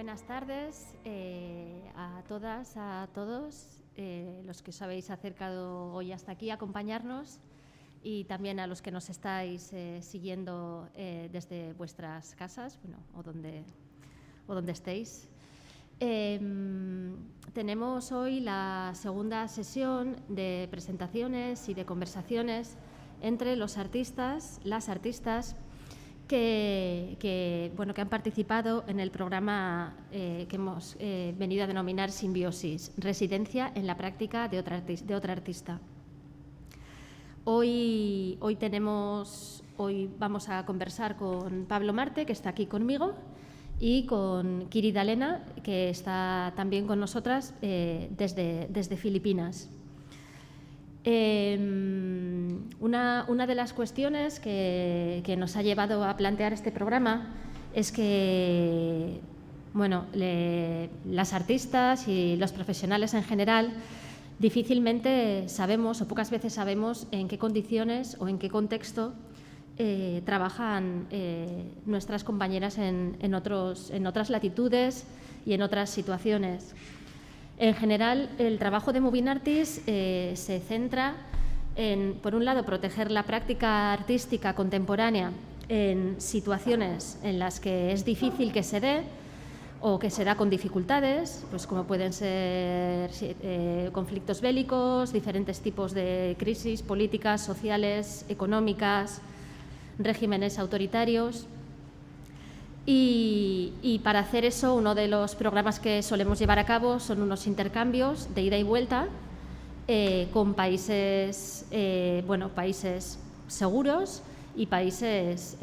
Buenas tardes a todas, a todos, los que os habéis acercado hoy hasta aquí a acompañarnos y también a los que nos estáis siguiendo desde vuestras casas, o donde estéis. Tenemos hoy la segunda sesión de presentaciones y de conversaciones entre los artistas, las artistas que han participado en el programa que hemos venido a denominar Simbiosis, Residencia en la práctica de otra artista. Hoy vamos a conversar con Pablo Marte, que está aquí conmigo, y con Kiri Dalena, que está también con nosotras desde Filipinas. Una de las cuestiones que nos ha llevado a plantear este programa es que las artistas y los profesionales en general difícilmente sabemos o pocas veces sabemos en qué condiciones o en qué contexto trabajan nuestras compañeras en otras latitudes y en otras situaciones. En general, el trabajo de Moving Artists se centra en, por un lado, proteger la práctica artística contemporánea en situaciones en las que es difícil que se dé o que se da con dificultades, pues como pueden ser conflictos bélicos, diferentes tipos de crisis políticas, sociales, económicas, regímenes autoritarios. Y para hacer eso, uno de los programas que solemos llevar a cabo son unos intercambios de ida y vuelta con países, países seguros y países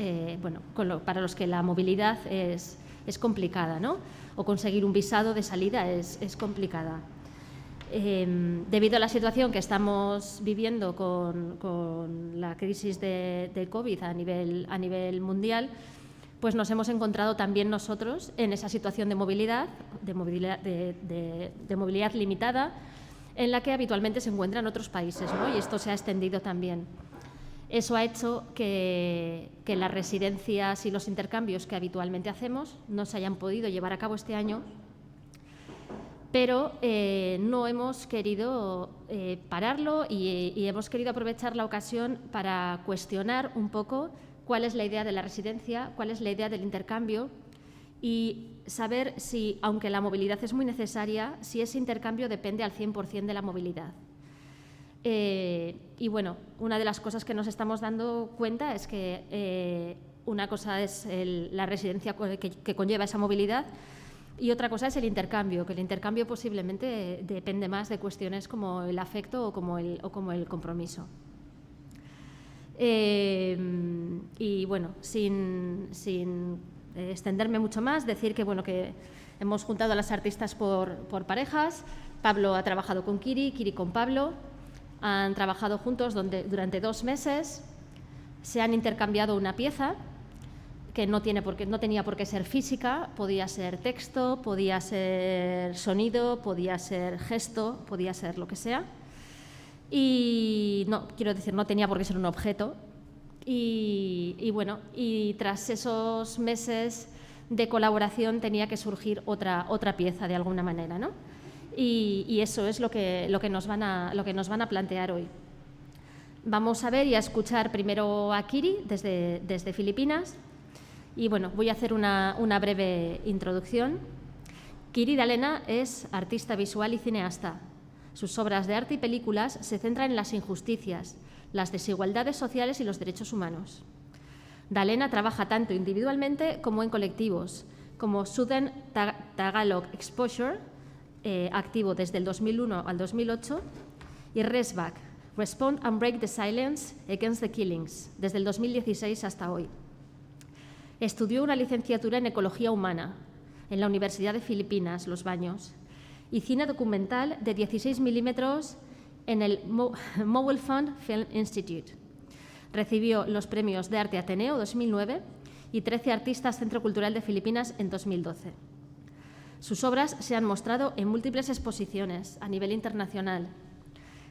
para los que la movilidad es complicada, ¿no? O conseguir un visado de salida es complicada. Debido a la situación que estamos viviendo con la crisis de COVID a nivel mundial, pues nos hemos encontrado también nosotros en esa situación de movilidad limitada en la que habitualmente se encuentran otros países, ¿no? Y esto se ha extendido también. Eso ha hecho que las residencias y los intercambios que habitualmente hacemos no se hayan podido llevar a cabo este año, pero no hemos querido pararlo y hemos querido aprovechar la ocasión para cuestionar un poco cuál es la idea de la residencia, cuál es la idea del intercambio y saber si, aunque la movilidad es muy necesaria, si ese intercambio depende al 100% de la movilidad. Una de las cosas que nos estamos dando cuenta es que una cosa es la residencia que conlleva esa movilidad y otra cosa es el intercambio, que el intercambio posiblemente depende más de cuestiones como el afecto o como el compromiso. Sin extenderme mucho más, decir que hemos juntado a las artistas por parejas. Pablo ha trabajado con Kiri, Kiri con Pablo. Han trabajado juntos durante 2 meses. Se han intercambiado una pieza que no tenía por qué ser física, podía ser texto, podía ser sonido, podía ser gesto, podía ser lo que sea. Y no tenía por qué ser un objeto. Y tras esos meses de colaboración tenía que surgir otra pieza de alguna manera, ¿no? Y eso es lo que nos van a plantear hoy. Vamos a ver y a escuchar primero a Kiri desde Filipinas. Y voy a hacer una breve introducción. Kiri Dalena es artista visual y cineasta. Sus obras de arte y películas se centran en las injusticias, las desigualdades sociales y los derechos humanos. Dalena trabaja tanto individualmente como en colectivos, como Southern Tagalog Exposure, activo desde el 2001 al 2008, y Resback, Respond and Break the Silence Against the Killings, desde el 2016 hasta hoy. Estudió una licenciatura en Ecología Humana en la Universidad de Filipinas, Los Baños, y cine documental de 16 milímetros en el Mobile Fund Film Institute. Recibió los premios de Arte Ateneo 2009 y 13 Artistas Centro Cultural de Filipinas en 2012. Sus obras se han mostrado en múltiples exposiciones a nivel internacional,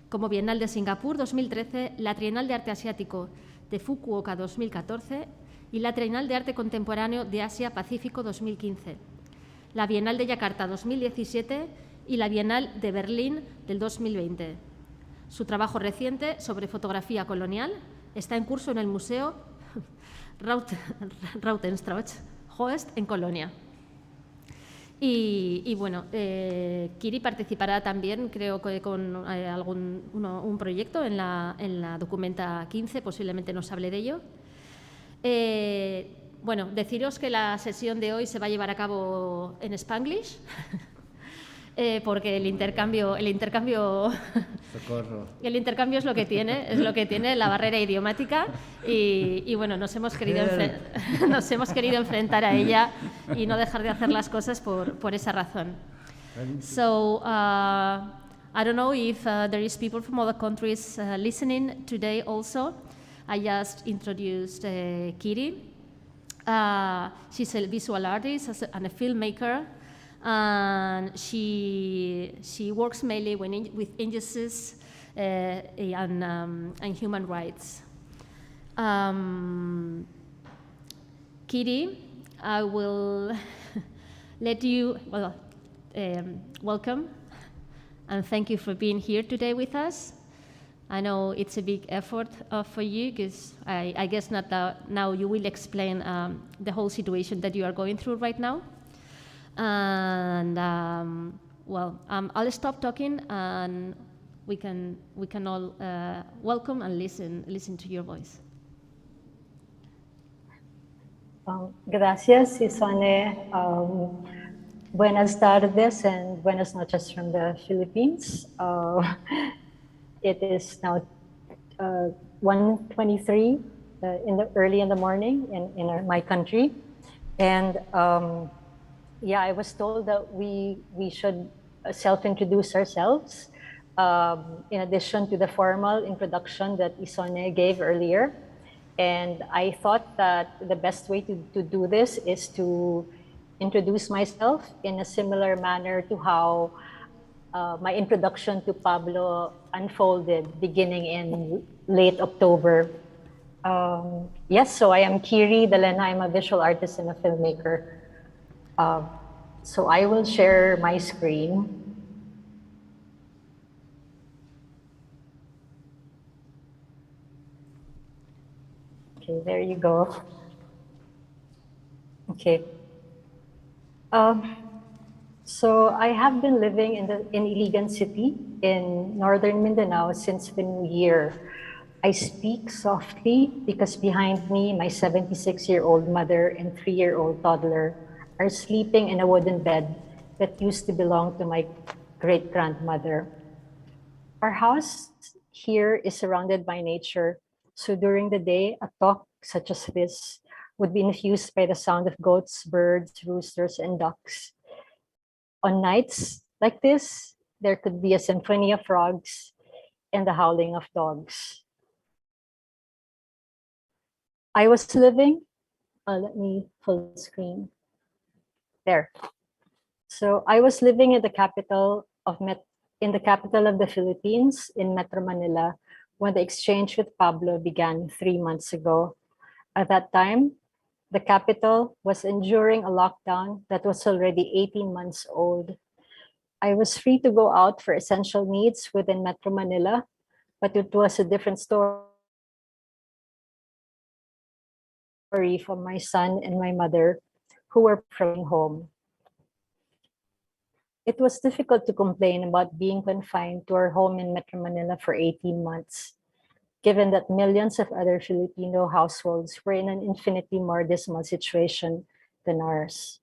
como Bienal de Singapur 2013, la Trienal de Arte Asiático de Fukuoka 2014 y la Trienal de Arte Contemporáneo de Asia-Pacífico 2015, la Bienal de Yakarta 2017 y la Bienal de Berlín del 2020. Su trabajo reciente sobre fotografía colonial está en curso en el Museo Rautenstrauch Hoest en Colonia. Y bueno, Kiri participará también, creo que con un proyecto en la Documenta 15, posiblemente nos hable de ello. Bueno, deciros que la sesión de hoy se va a llevar a cabo en Spanglish, porque el intercambio Socorro. el intercambio es lo que tiene la barrera idiomática y bueno, nos hemos querido enfrentar a ella y no dejar de hacer las cosas por esa razón. So, I don't know if there is people from other countries listening today also. I just introduced Kiri. She's a visual artist and a filmmaker. And she works mainly with injustice and human rights. Kiri, I will let you welcome and thank you for being here today with us. I know it's a big effort for you because I guess now you will explain the whole situation that you are going through right now. And I'll stop talking and we can all welcome and listen to your voice. Gracias, Isone. Buenas tardes and buenas noches from the Philippines. It is now 1:23 early in the morning in my country, and yeah, I was told that we should self-introduce ourselves in addition to the formal introduction that Isone gave earlier. And I thought that the best way to do this is to introduce myself in a similar manner to how my introduction to Pablo unfolded beginning in late October. Yes, so I am Kiri Dalena. I'm a visual artist and a filmmaker. So I will share my screen. Okay, there you go. Okay. So I have been living in Iligan City in northern Mindanao since the new year. I speak softly because behind me, my 76-year-old mother and 3-year-old toddler are sleeping in a wooden bed that used to belong to my great-grandmother. Our house here is surrounded by nature, so during the day, a talk such as this would be infused by the sound of goats, birds, roosters, and ducks. On nights like this, there could be a symphony of frogs and the howling of dogs. I was living, let me full screen. There. So I was living in the capital of the Philippines, in Metro Manila, when the exchange with Pablo began 3 months ago. At that time, the capital was enduring a lockdown that was already 18 months old. I was free to go out for essential needs within Metro Manila, but it was a different story from my son and my mother, who were from home. It was difficult to complain about being confined to our home in Metro Manila for 18 months, given that millions of other Filipino households were in an infinitely more dismal situation than ours.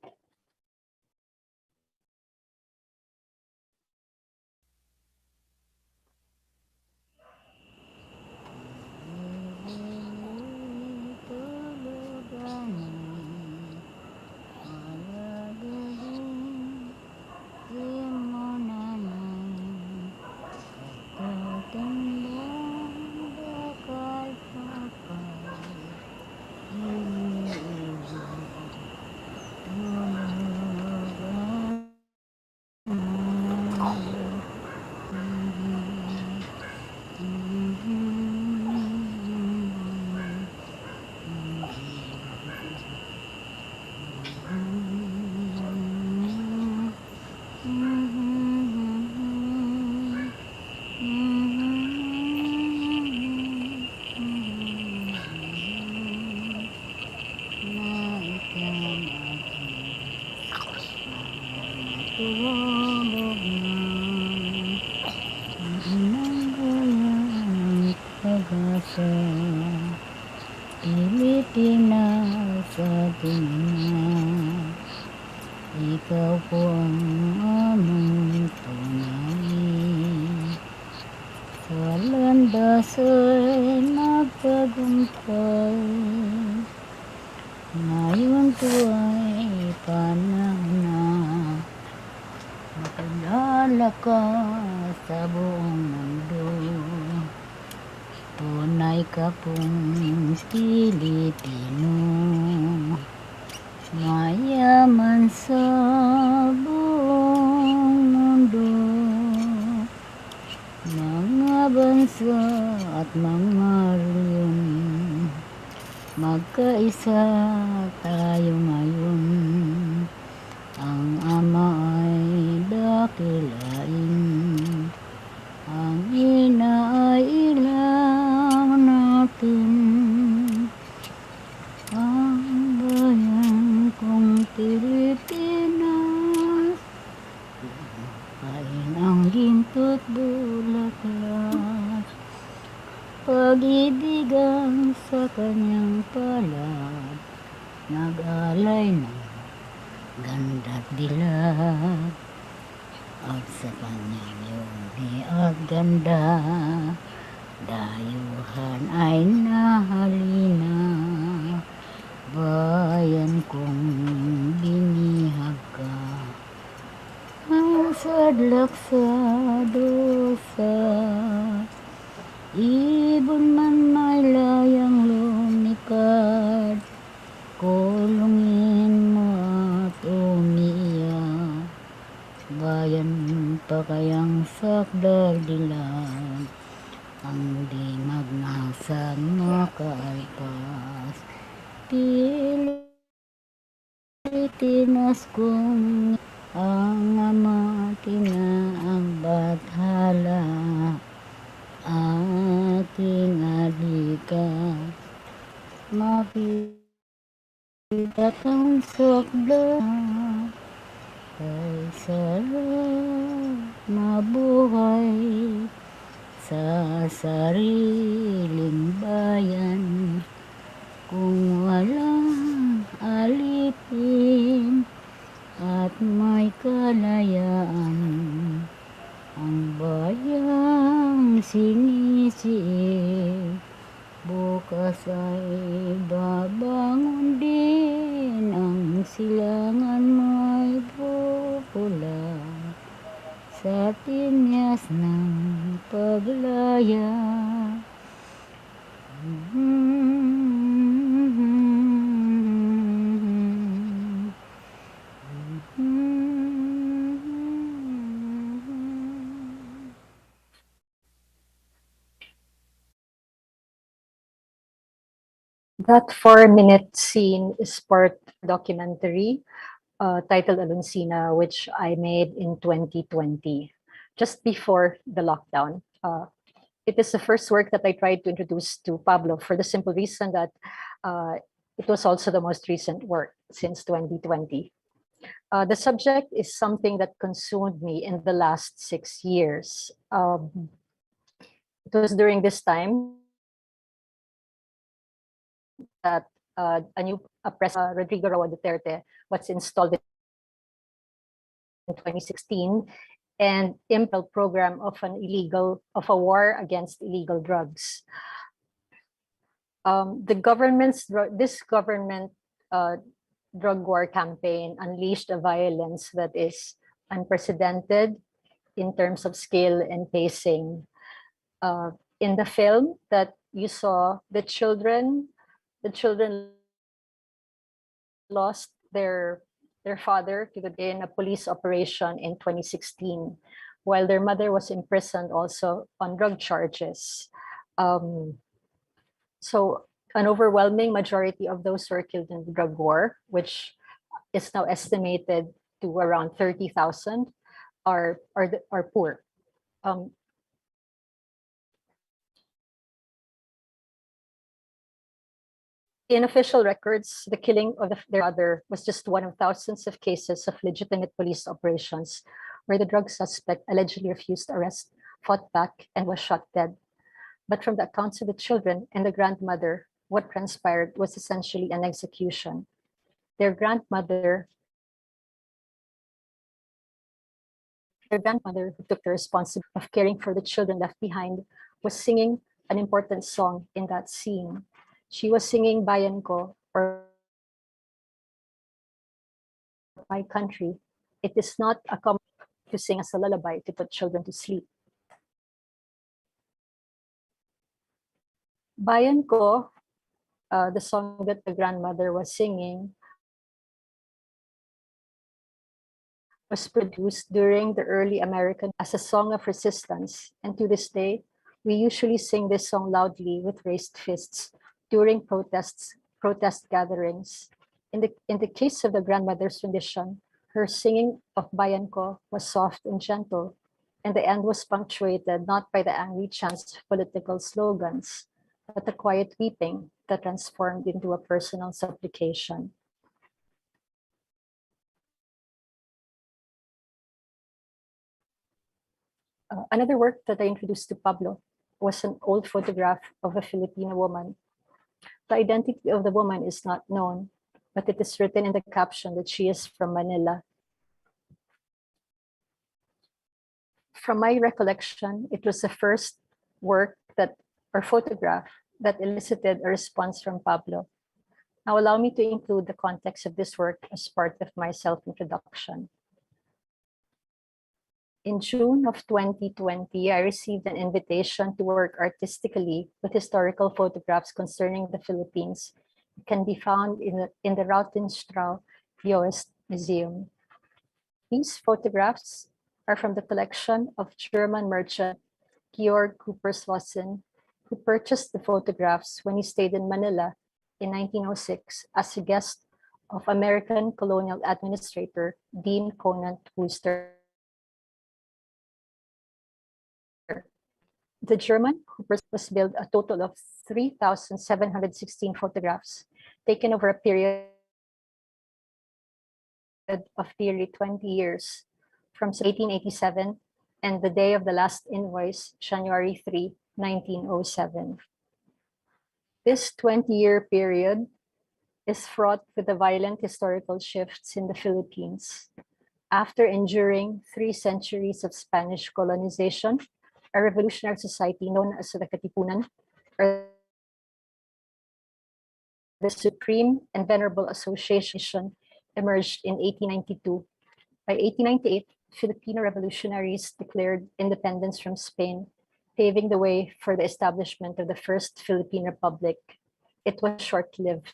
Pag-asa'y magtagumpay, ngayon ko ay panahon na makilala ka sa buong mundo. Tunay ka pong Pilipino, mayaman sa buong mundo. Mga bansa at mga riyon, magkaisa tayo ngayon. Ang Ama ay dakilain, ang Ina ay ilang natin. Ang bayan kong Pilipinas, kain ang ginto't bulaklak. Pag-ibigan sa kanyang palad, nag-alay ng ganda't dilag. At sa kanyang yumi at ganda, dayuhan ay nahalina. Bayan kong binihag ka, ang sadlak sa dosa. Ibon man may layang lumikad, kulungin mo at umiiyak. Bayan pa kayang sakdal dilag, ang di magnasang makaalpas. Pilipinas kong ang Ama ang bathala, aking alikas. Makita kang sakdal, kay sarap mabuhay sa sariling bayan. Kung walang alipin at may kalayaan, ang bayang sinisiig, bukas ay babangon din. Ang silangan mo'y pupula sa tinyas ng paglaya. That 4-minute scene is part documentary titled Aluncina, which I made in 2020, just before the lockdown. It is the first work that I tried to introduce to Pablo for the simple reason that it was also the most recent work since 2020. The subject is something that consumed me in the last 6 years. It was during this time that a new president, Rodrigo Roa Duterte, was installed in 2016 and implemented program of a war against illegal drugs. This government drug war campaign unleashed a violence that is unprecedented in terms of scale and pacing. In the film that you saw, the children lost their father in a police operation in 2016, while their mother was imprisoned also on drug charges. So an overwhelming majority of those who were killed in the drug war, which is now estimated to around 30,000, are poor. In official records, the killing of their father was just one of thousands of cases of legitimate police operations where the drug suspect allegedly refused arrest, fought back, and was shot dead. But from the accounts of the children and the grandmother, what transpired was essentially an execution. Their grandmother who took the responsibility of caring for the children left behind, was singing an important song in that scene. She was singing Bayan Ko, or My Country. It is not a common to sing as a lullaby to put children to sleep. Bayan Ko, the song that the grandmother was singing, was produced during the early American as a song of resistance, and to this day, we usually sing this song loudly with raised fists during protest gatherings. In the case of the grandmother's rendition, her singing of Bayan Ko was soft and gentle, and the end was punctuated not by the angry chants of political slogans, but the quiet weeping that transformed into a personal supplication. Another work that I introduced to Pablo was an old photograph of a Filipino woman. The identity of the woman is not known, but it is written in the caption that she is from Manila. From my recollection, it was the first work or photograph that elicited a response from Pablo. Now allow me to include the context of this work as part of my self-introduction. In June of 2020, I received an invitation to work artistically with historical photographs concerning the Philippines. It can be found in the Rautenstrau Joest Museum. These photographs are from the collection of German merchant Georg Cooper-Slossen, who purchased the photographs when he stayed in Manila in 1906 as a guest of American colonial administrator Dean Conant Wooster. The German Cooper was billed a total of 3,716 photographs taken over a period of nearly 20 years, from 1887 and the day of the last invoice, January 3, 1907. This 20-year period is fraught with the violent historical shifts in the Philippines. After enduring 3 centuries of Spanish colonization, a revolutionary society known as the Katipunan, or the Supreme and Venerable Association, emerged in 1892. By 1898, Filipino revolutionaries declared independence from Spain, paving the way for the establishment of the first Philippine Republic. It was short-lived.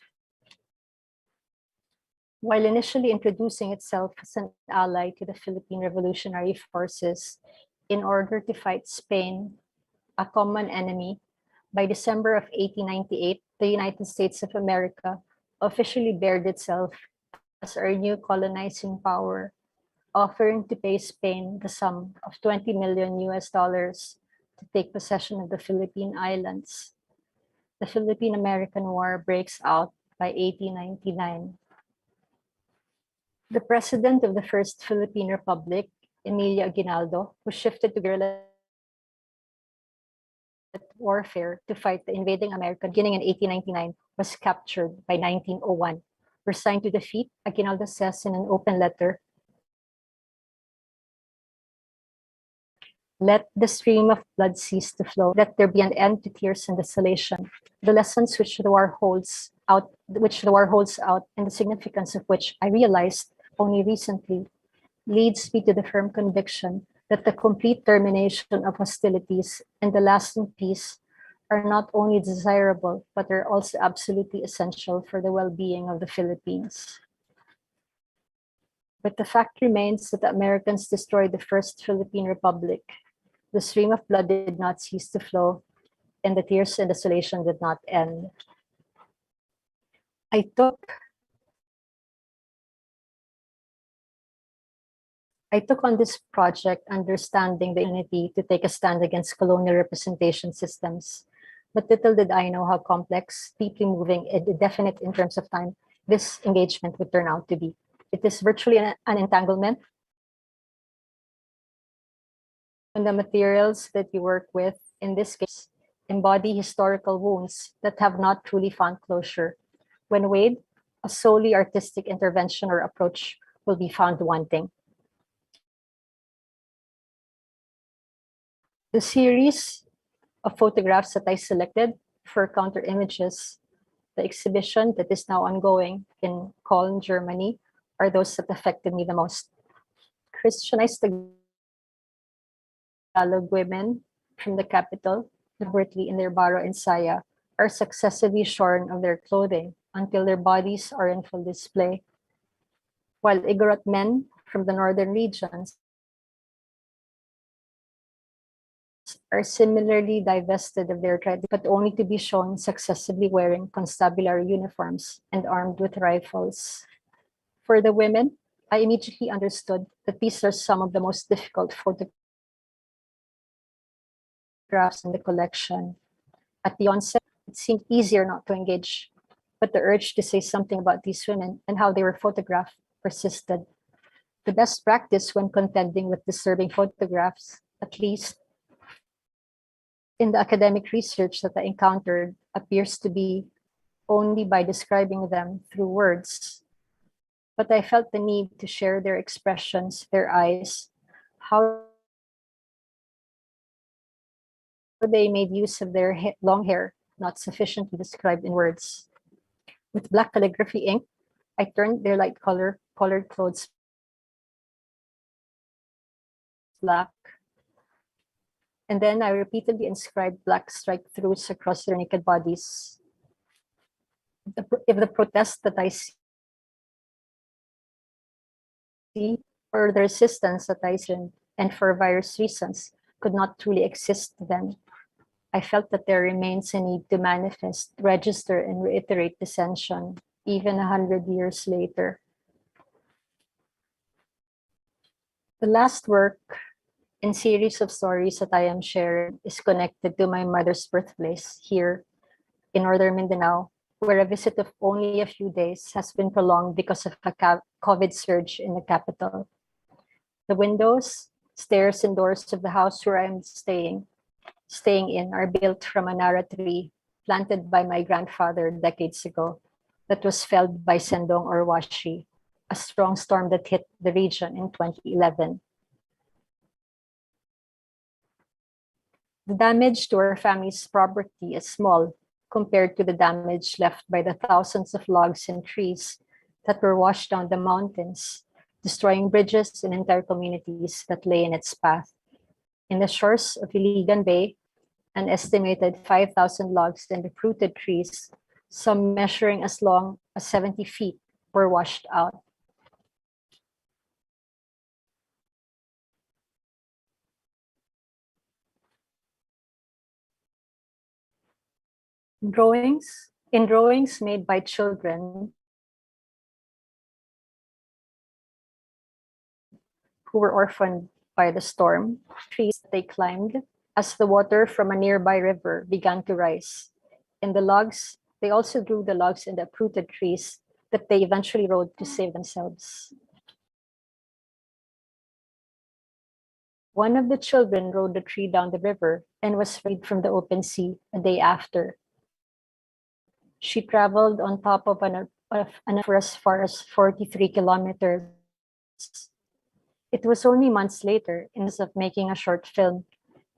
While initially introducing itself as an ally to the Philippine revolutionary forces in order to fight Spain, a common enemy, by December of 1898, the United States of America officially bared itself as our new colonizing power, offering to pay Spain the sum of $20 million to take possession of the Philippine Islands. The Philippine-American War breaks out by 1899. The president of the First Philippine Republic, Emilio Aguinaldo, who shifted to guerrilla warfare to fight the invading America beginning in 1899, was captured by 1901. Resigned to defeat, Aguinaldo says in an open letter, "Let the stream of blood cease to flow. Let there be an end to tears and desolation. The lessons which the war holds out, and the significance of which I realized only recently, leads me to the firm conviction that the complete termination of hostilities and the lasting peace are not only desirable, but are also absolutely essential for the well-being of the Philippines. But the fact remains that the Americans destroyed the First Philippine Republic. The stream of blood did not cease to flow, and the tears and desolation did not end." I took on this project understanding the unity to take a stand against colonial representation systems. But little did I know how complex, deeply moving, and indefinite in terms of time this engagement would turn out to be. It is virtually an entanglement. And the materials that you work with, in this case, embody historical wounds that have not truly found closure. When weighed, a solely artistic intervention or approach will be found wanting. The series of photographs that I selected for counter images. The exhibition that is now ongoing in Cologne, Germany, are those that affected me the most. Christianized Tagalog women from the capital, deliberately in their baro and saya, are successively shorn of their clothing until their bodies are in full display. While Igorot men from the northern regions are similarly divested of their tradition, but only to be shown successively wearing constabulary uniforms and armed with rifles. For the women, I immediately understood that these are some of the most difficult photographs in the collection. At the onset, it seemed easier not to engage, but the urge to say something about these women and how they were photographed persisted. The best practice when contending with disturbing photographs, at least in the academic research that I encountered, appears to be only by describing them through words. But I felt the need to share their expressions, their eyes, how they made use of their long hair, not sufficiently described in words. With black calligraphy ink, I turned their light colored clothes black. And then I repeatedly inscribed black strike-throughs across their naked bodies. If the protest that I see or the resistance that I see, and for various reasons, could not truly exist then, I felt that there remains a need to manifest, register, and reiterate dissension, even 100 years later. The last work in series of stories that I am sharing is connected to my mother's birthplace here in northern Mindanao, where a visit of only a few days has been prolonged because of a COVID surge in the capital. The windows, stairs, and doors of the house where I'm staying in are built from a nara tree planted by my grandfather decades ago that was felled by Sendong or Washi, a strong storm that hit the region in 2011. The damage to our family's property is small compared to the damage left by the thousands of logs and trees that were washed down the mountains, destroying bridges and entire communities that lay in its path. In the shores of Iligan Bay, an estimated 5,000 logs and uprooted trees, some measuring as long as 70 feet, were washed out. In drawings made by children who were orphaned by the storm, trees they climbed as the water from a nearby river began to rise. In the logs, they also drew the logs and the uprooted trees that they eventually rode to save themselves. One of the children rode the tree down the river and was freed from the open sea a day after. She traveled on top of an for as far as 43 kilometers. It was only months later, instead of making a short film,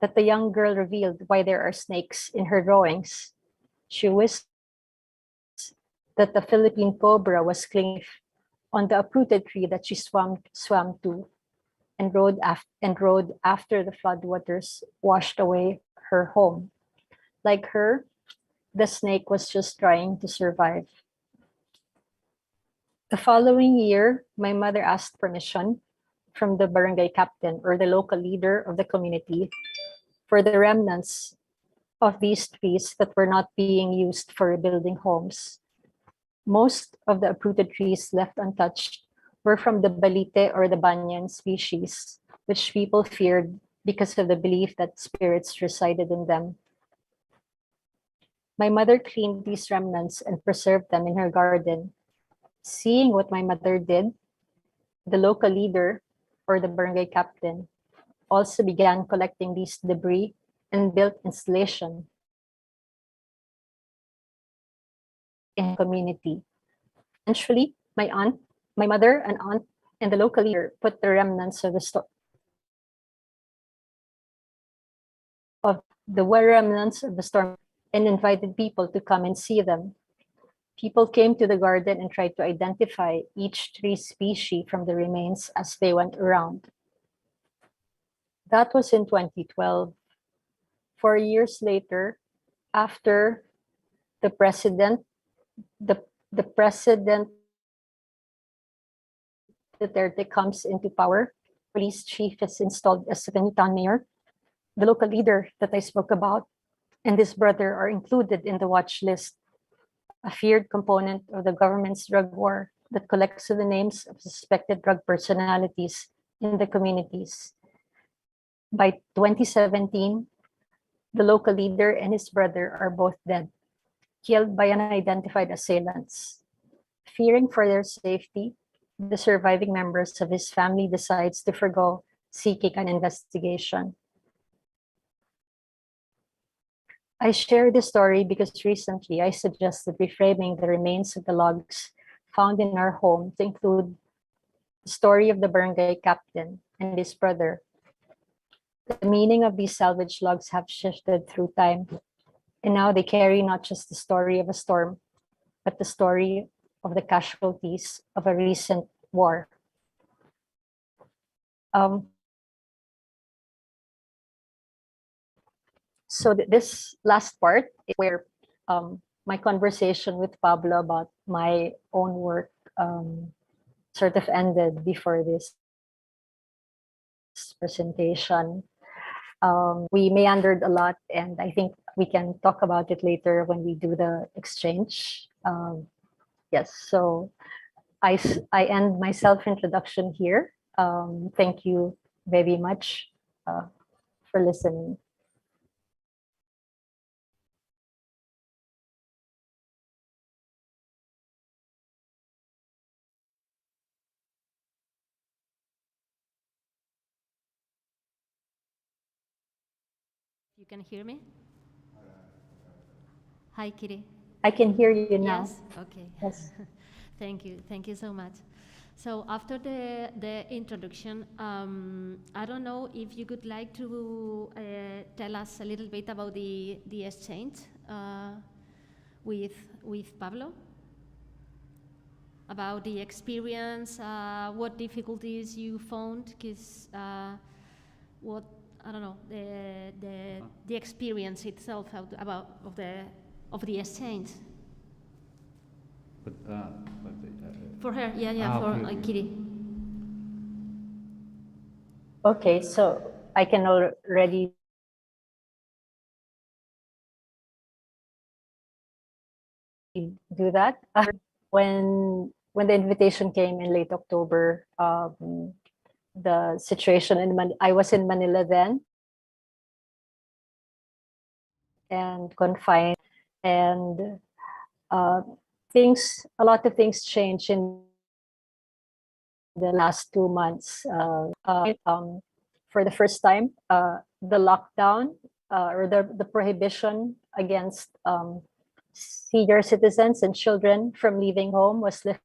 that the young girl revealed why there are snakes in her drawings. She wished that the Philippine cobra was clinging on the uprooted tree that she swam to and rode after the floodwaters washed away her home. Like her, the snake was just trying to survive. The following year, my mother asked permission from the barangay captain or the local leader of the community for the remnants of these trees that were not being used for rebuilding homes. Most of the uprooted trees left untouched were from the balite or the banyan species, which people feared because of the belief that spirits resided in them. My mother cleaned these remnants and preserved them in her garden. Seeing what my mother did, the local leader or the barangay captain also began collecting these debris and built installation in the community. Eventually, my mother, an aunt, and the local leader put the remnants of the the were remnants of the storm, and invited people to come and see them. People came to the garden and tried to identify each tree species from the remains as they went around. That was in 2012. 4 years later, after the president, the president Duterte comes into power, police chief is installed as the new town mayor. The local leader that I spoke about and his brother are included in the watch list, a feared component of the government's drug war that collects the names of suspected drug personalities in the communities. By 2017, the local leader and his brother are both dead, killed by unidentified assailants. Fearing for their safety, the surviving members of his family decides to forgo seeking an investigation. I share this story because recently I suggested reframing the remains of the logs found in our home to include the story of the barangay captain and his brother. The meaning of these salvage logs have shifted through time, and now they carry not just the story of a storm, but the story of the casualties of a recent war. So this last part is where my conversation with Pablo about my own work sort of ended before this presentation. We meandered a lot, and I think we can talk about it later when we do the exchange. Yes, so I end my self-introduction here. Thank you very much for listening. You can hear me? Hi, Kiri. I can hear you now. Yes? Okay. Yes. Thank you. Thank you so much. So after the introduction, I don't know if you would like to tell us a little bit about the exchange with Pablo, about the experience, what difficulties you found, because what, I don't know, the experience itself of the exchange. But, For her, yeah, for okay. Kiri. Okay, so I can already do that. When the invitation came in late October, the situation I was in Manila then and confined, and a lot of things changed in the last 2 months. For the first time, the lockdown or the prohibition against senior citizens and children from leaving home was lifted.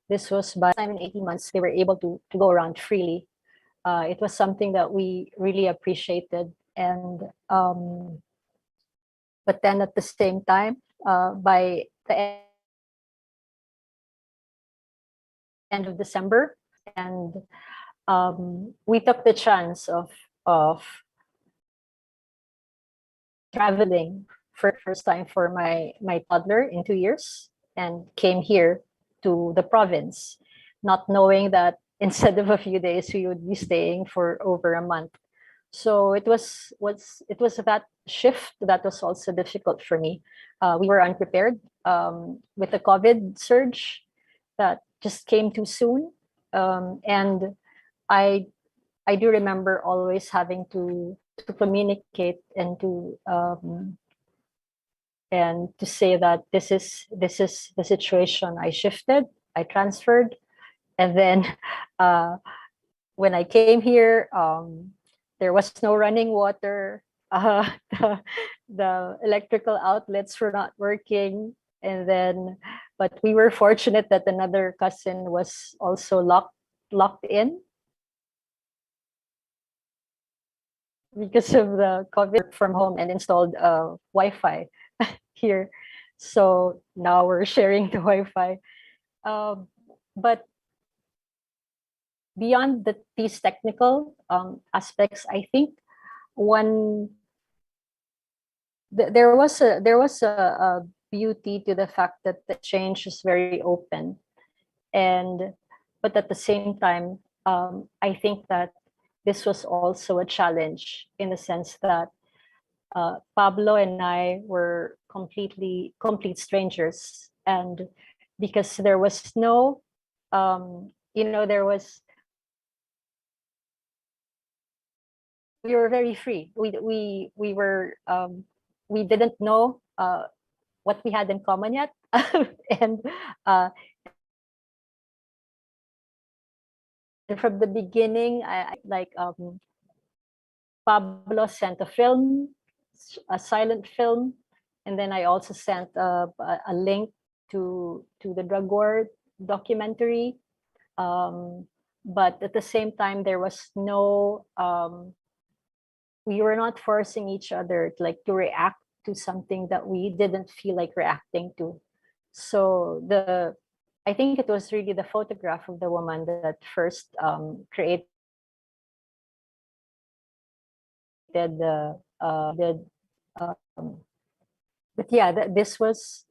This was by time in 18 months they were able to go around freely. It was something that we really appreciated, and but then at the same time, by the end of December, and we took the chance of traveling for the first time for my toddler in 2 years, and came here to the province, not knowing that instead of a few days we would be staying for over a month. So it was that shift that was also difficult for me. We were unprepared with the COVID surge that just came too soon, and I do remember always having to communicate and to say that this is the situation. I shifted, I transferred, and then when I came here, there was no running water. The electrical outlets were not working, and then, but we were fortunate that another cousin was also locked in. because of the COVID from home and installed Wi-Fi here. So now we're sharing the Wi-Fi. But beyond these technical aspects, I think one there was a beauty to the fact that the change is very open, and but at the same time, I think that this was also a challenge in the sense that Pablo and I were complete strangers, and because there was no, there was we were very free. We didn't know what we had in common yet, and uh, from the beginning, I like Pablo sent a film, a silent film, and then I also sent a link to the drug war documentary. But at the same time, there was no we were not forcing each other to react to something that we didn't feel like reacting to. So I think it was really the photograph of the woman that first created the but yeah, this was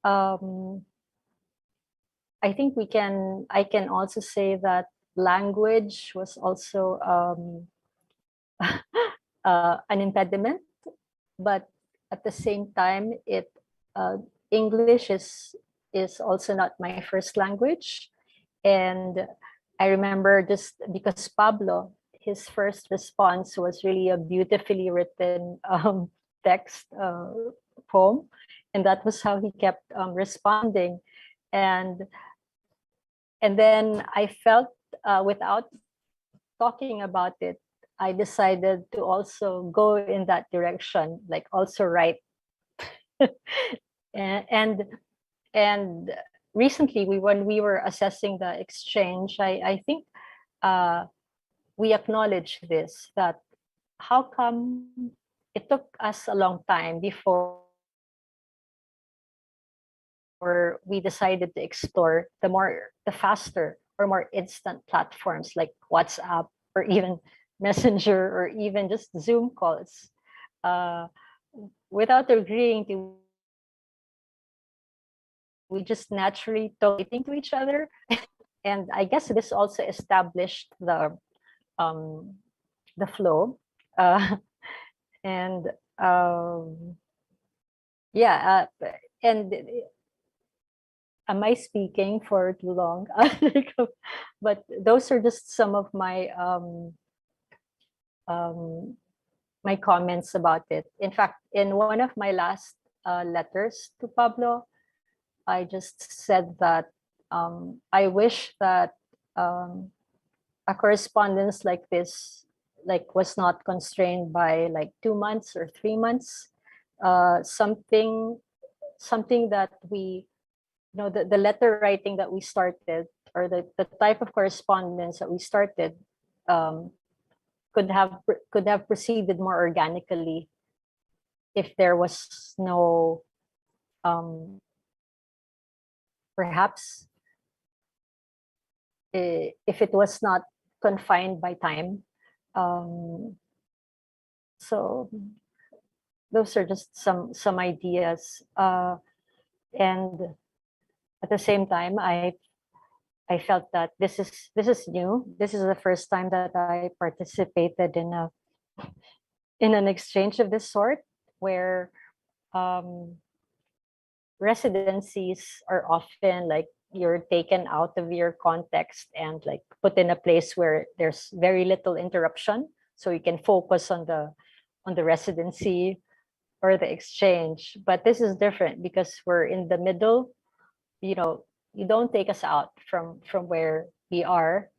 um, I think I can also say that language was also an impediment, but at the same time, English is also not my first language, and I remember just because Pablo, his first response was really a beautifully written text poem, and that was how he kept responding, and then I felt without talking about it, I decided to also go in that direction, like also write. and and recently when we were assessing the exchange, I think we acknowledged this, that how come it took us a long time before we decided to explore the faster or more instant platforms like WhatsApp or even Messenger or even just Zoom calls, uh, without agreeing to, we just naturally talking to each other. And I guess this also established um, the flow. And yeah, and am I speaking for too long? But those are just some of um, my comments about it. In fact, in one of my last letters to Pablo, I just said that I wish that um, a correspondence like this was not constrained by like 2 months or 3 months. Something that we, the letter writing that we started, or the type of correspondence that we started, um, could have proceeded more organically if there was no perhaps if it was not confined by time. Um, so those are just some ideas, and at the same time, I felt that this is new. This is the first time that I participated in an exchange of this sort, where um, residencies are often like you're taken out of your context and like put in a place where there's very little interruption, so you can focus on the residency or the exchange. But this is different because we're in the middle. You don't take us out from where we are,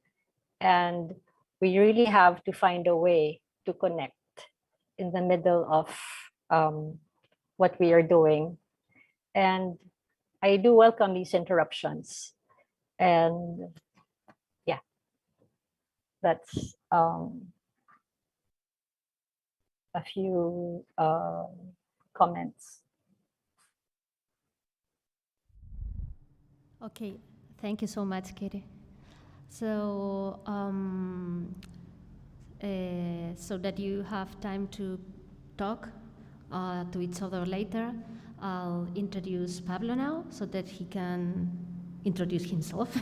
and we really have to find a way to connect in the middle of what we are doing. And I do welcome these interruptions. And yeah, that's a few comments. Okay, thank you so much, Kiri. So, so that you have time to talk to each other later, I'll introduce Pablo now so that he can introduce himself.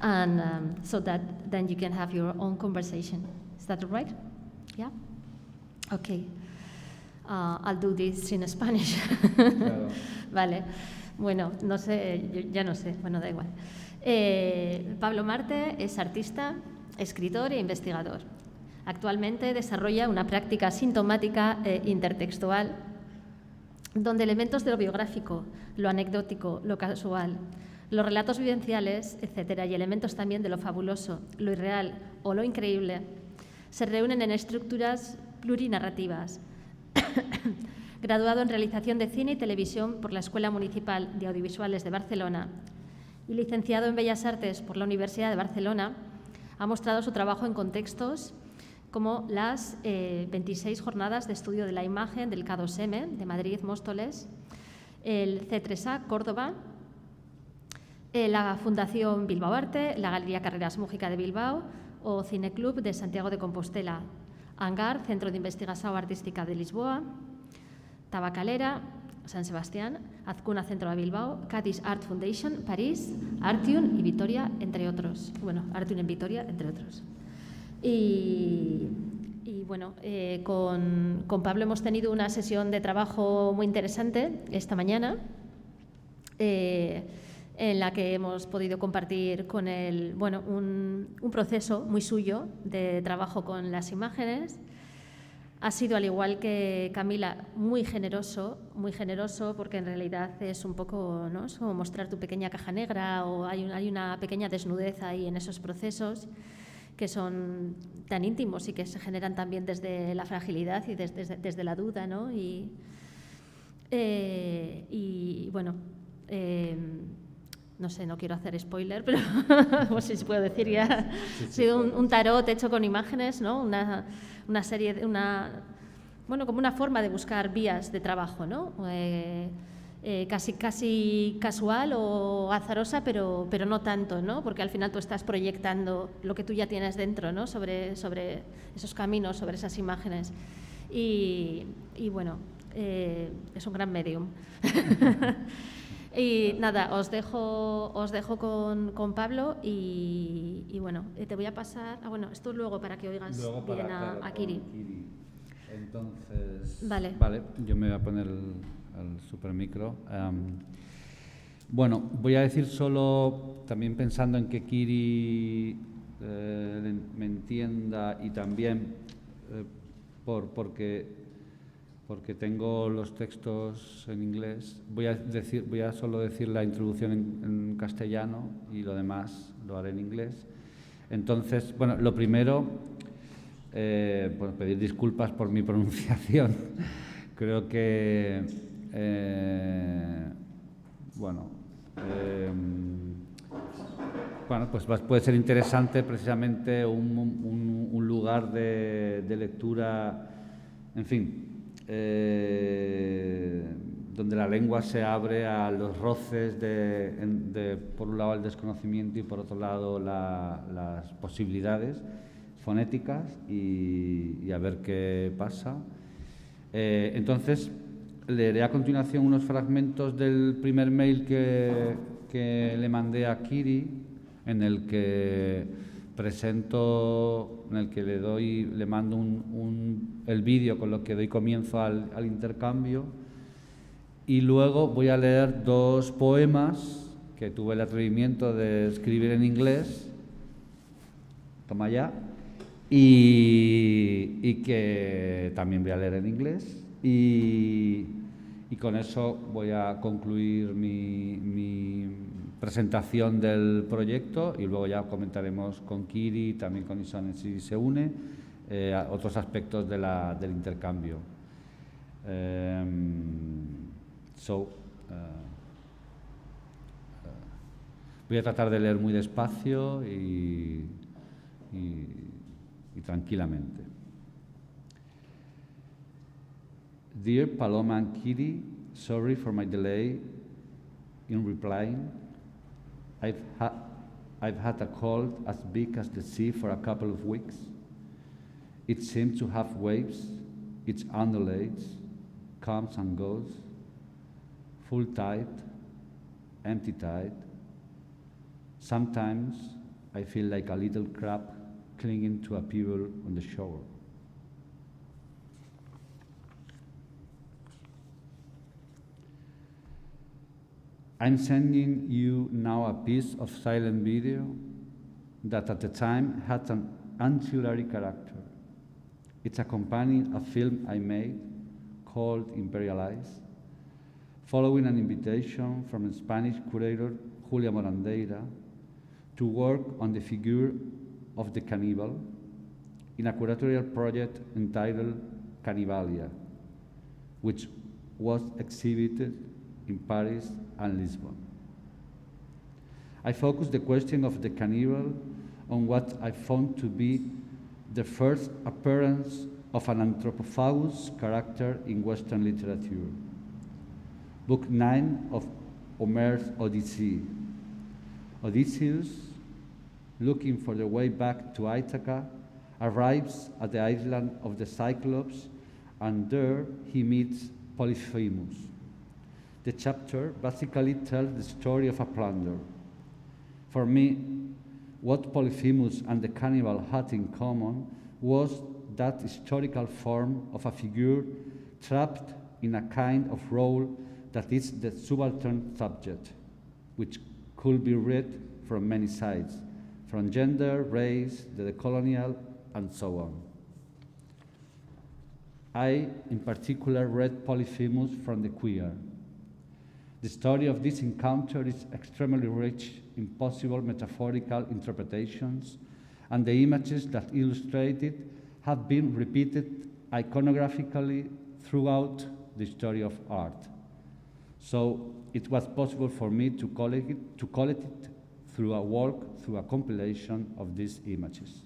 And so that then you can have your own conversation. Is that all right? Yeah? Okay. I'll do this in Spanish. Claro. Vale. Bueno, no sé, yo ya no sé, bueno, da igual. Pablo Marte es artista, escritor e investigador. Actualmente desarrolla una práctica sintomática e intertextual donde elementos de lo biográfico, lo anecdótico, lo casual, los relatos vivenciales, etcétera, y elementos también de lo fabuloso, lo irreal o lo increíble, se reúnen en estructuras plurinarrativas. Graduado en realización de cine y televisión por la Escuela Municipal de Audiovisuales de Barcelona y licenciado en Bellas Artes por la Universidad de Barcelona, ha mostrado su trabajo en contextos como las 26 jornadas de estudio de la imagen del K2M de Madrid, Móstoles, el C3A, Córdoba, la Fundación Bilbao Arte, la Galería Carreras Mújica de Bilbao o Cineclub de Santiago de Compostela, Hangar, Centro de Investigación Artística de Lisboa, Tabacalera, San Sebastián, Azcuna Centro de Bilbao, Cádiz Art Foundation, París, Artium y Vitoria, entre otros. Bueno, Artium en Vitoria, entre otros. Y bueno, con Pablo hemos tenido una sesión de trabajo muy interesante esta mañana, en la que hemos podido compartir con él un proceso muy suyo de trabajo con las imágenes. Ha sido, al igual que Camila, muy generoso, porque en realidad es un poco, ¿no?, es como mostrar tu pequeña caja negra, o hay una pequeña desnudez ahí en esos procesos que son tan íntimos y que se generan también desde la fragilidad y desde la duda, ¿no? Y bueno, no sé, no quiero hacer spoiler, pero no sé si puedo decir ya. Ha sido un tarot hecho con imágenes, ¿no? Una serie, bueno, como una forma de buscar vías de trabajo, ¿no? Casi casual o azarosa, pero no tanto, ¿no? Porque al final tú estás proyectando lo que tú ya tienes dentro, ¿no? Sobre esos caminos, sobre esas imágenes. Y bueno, es un gran medium. Y nada, os dejo con Pablo y bueno, te voy a pasar. Bueno, esto luego para que oigas bien a Kiri. Entonces, vale, yo me voy a poner el supermicro. Bueno, voy a decir solo, también pensando en que Kiri me entienda y también porque tengo los textos en inglés, voy a solo decir la introducción en castellano y lo demás lo haré en inglés. Entonces, bueno, lo primero, pedir disculpas por mi pronunciación. Creo que, pues puede ser interesante precisamente un lugar de lectura, en fin, donde la lengua se abre a los roces de por un lado el desconocimiento y por otro lado las posibilidades fonéticas y a ver qué pasa. Entonces, leeré a continuación unos fragmentos del primer mail que le mandé a Kiri, en el que presento, en el que le mando el vídeo con lo que doy comienzo al intercambio, y luego voy a leer dos poemas que tuve el atrevimiento de escribir en inglés, toma ya, y que también voy a leer en inglés, y con eso voy a concluir mi presentación del proyecto y luego ya comentaremos con Kiri, también con Isone si se une, otros aspectos del intercambio. Voy a tratar de leer muy despacio y tranquilamente. Dear Paloma and Kiri, sorry for my delay in replying. I've had a cold as big as the sea for a couple of weeks. It seems to have waves, it undulates, comes and goes, full tide, empty tide. Sometimes I feel like a little crab clinging to a pebble on the shore. I'm sending you now a piece of silent video that at the time had an ancillary character. It's accompanying a film I made called Imperialize, following an invitation from the Spanish curator Julia Morandeira to work on the figure of the cannibal in a curatorial project entitled Cannibalia, which was exhibited in Paris and Lisbon. I focused the question of the cannibal on what I found to be the first appearance of an anthropophagus character in Western literature. Book 9 of Homer's Odyssey. Odysseus, looking for the way back to Ithaca, arrives at the island of the Cyclops, and there he meets Polyphemus. The chapter basically tells the story of a plunder. For me, what Polyphemus and the cannibal had in common was that historical form of a figure trapped in a kind of role that is the subaltern subject, which could be read from many sides, from gender, race, the decolonial, and so on. I, in particular, read Polyphemus from the queer. The story of this encounter is extremely rich in possible metaphorical interpretations, and the images that illustrate it have been repeated iconographically throughout the story of art. So it was possible for me to collect it through a walk, through a compilation of these images.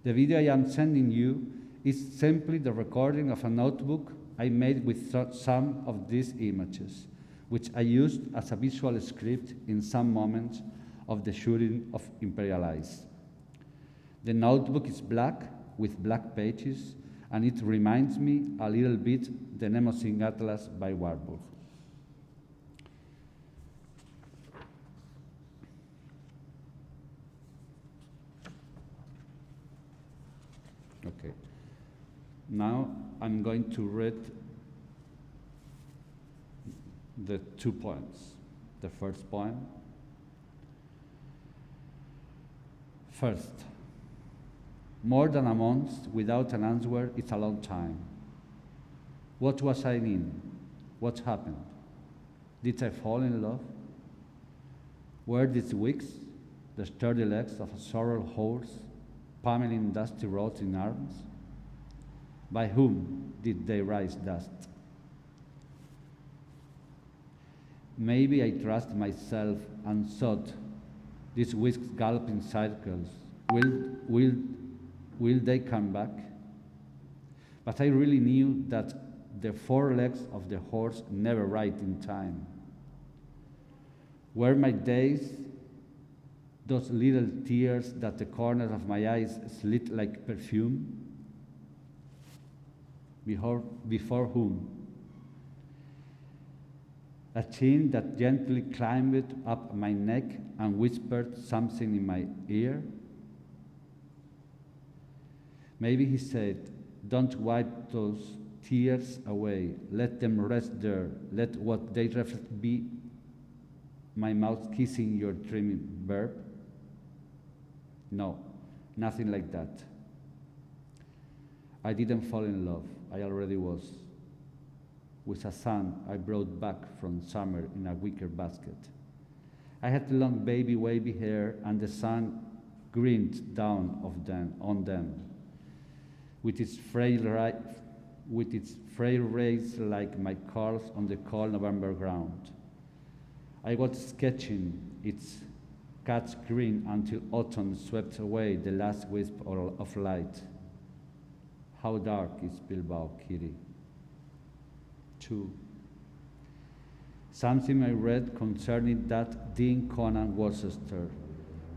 The video I am sending you is simply the recording of a notebook I made with some of these images, which I used as a visual script in some moments of the shooting of Imperialize. The notebook is black with black pages, and it reminds me a little bit the Mnemosyne Atlas by Warburg. Okay. Now I'm going to read the 2 poems. The first poem. First, more than a month without an answer is a long time. What was I in? What happened? Did I fall in love? Were these weeks the sturdy legs of a sorrel horse pummeling dusty roads in arms? By whom did they rise dust? Maybe I trust myself and thought, these whisks gallop in circles. Will they come back? But I really knew that the 4 legs of the horse never ride in time. Were my days those little tears that the corners of my eyes slit like perfume? Before whom? A chin that gently climbed up my neck and whispered something in my ear? Maybe he said, don't wipe those tears away. Let them rest there. Let what they reflect be my mouth kissing your dreaming verb. No, nothing like that. I didn't fall in love. I already was. With a son I brought back from summer in a wicker basket. I had long baby wavy hair, and the sun grinned down on them, with its frail rays like my curls on the cold November ground. I was sketching its cat's grin until autumn swept away the last wisp of light. How dark is Bilbao, Kiri? 2. Something I read concerning that Dean Conan Worcester,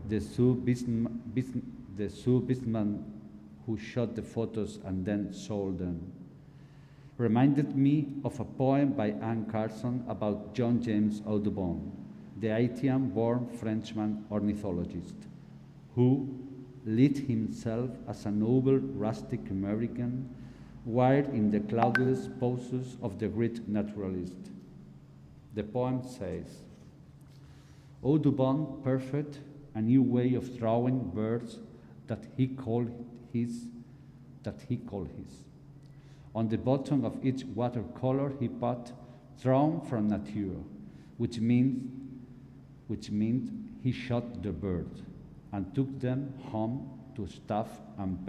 the zoo businessman who shot the photos and then sold them, reminded me of a poem by Anne Carson about John James Audubon, the Haitian-born Frenchman ornithologist, who lit himself as a noble rustic American, wired in the cloudless poses of the great naturalist. The poem says, Audubon perfected a new way of drawing birds that he called his. On the bottom of each watercolor he put "drawn from nature," which means he shot the birds and took them home to stuff and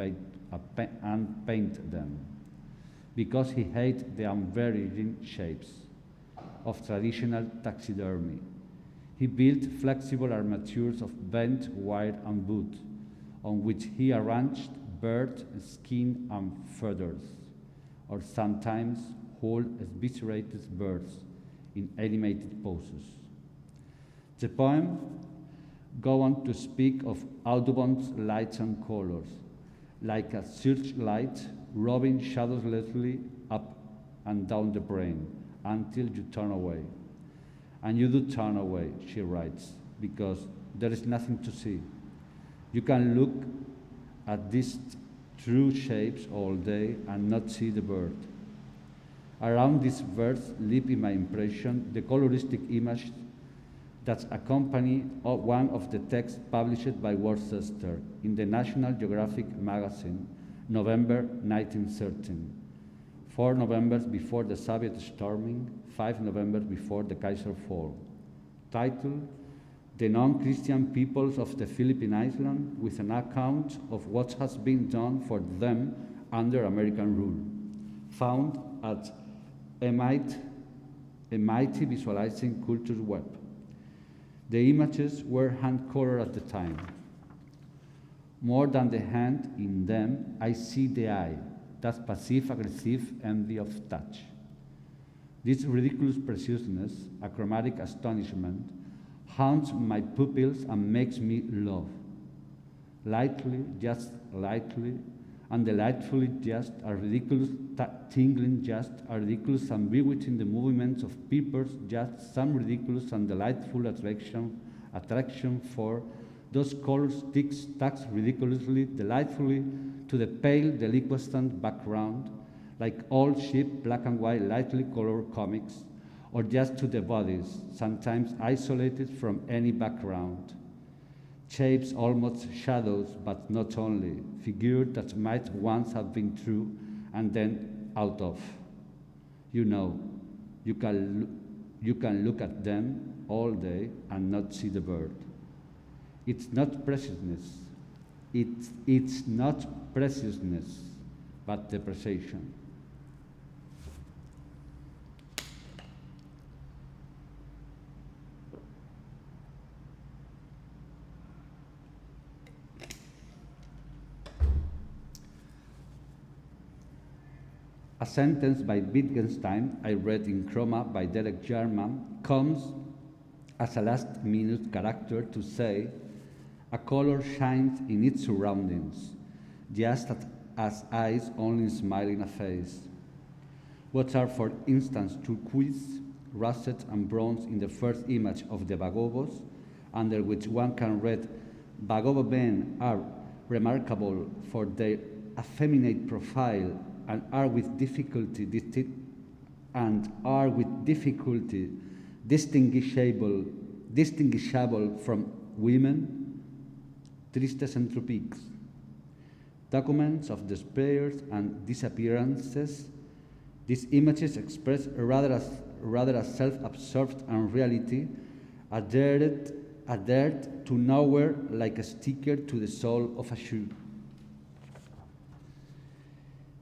paint them, because he hated the unvarying shapes of traditional taxidermy. He built flexible armatures of bent wire and wood, on which he arranged bird skin and feathers, or sometimes whole eviscerated birds in animated poses. The poem goes on to speak of Audubon's lights and colors, like a searchlight roving shadowlessly up and down the brain until you turn away. And you do turn away, she writes, because there is nothing to see. You can look at these true shapes all day and not see the bird. Around these verse live in my impression the coloristic image that accompany one of the texts published by Worcester in the National Geographic magazine, November 1913. 4 Novembers before the Soviet storming, 5 Novembers before the Kaiser fall. Titled, The Non-Christian Peoples of the Philippine Island, with an account of what has been done for them under American rule. Found at MIT Visualizing Cultures web. The images were hand-colored at the time. More than the hand in them, I see the eye, that passive-aggressive envy of touch. This ridiculous preciousness, a chromatic astonishment, haunts my pupils and makes me love. Lightly, just lightly, and delightfully just a ridiculous tingling, just a ridiculous ambiguity in the movements of peoples, just some ridiculous and delightful attraction for those colors taxed ridiculously, delightfully to the pale, deliquescent background, like old cheap black and white lightly colored comics, or just to the bodies, sometimes isolated from any background. Shapes, almost shadows, but not only, figures that might once have been true and then out of. You know, you can look at them all day and not see the bird. It's not preciousness. It's not preciousness, but depreciation. A sentence by Wittgenstein I read in Programa by Derek Jarman comes as a last-minute character to say, a color shines in its surroundings, just as eyes only smile in a face. What are, for instance, turquoise, russet, and bronze in the first image of the Bagobos, under which one can read, Bagobo men are remarkable for their effeminate profile and are with difficulty distinguishable from women, tristes entropiques. Documents of despairs and disappearances, these images express rather as self-absorbed unreality, adhered to nowhere like a sticker to the sole of a shoe.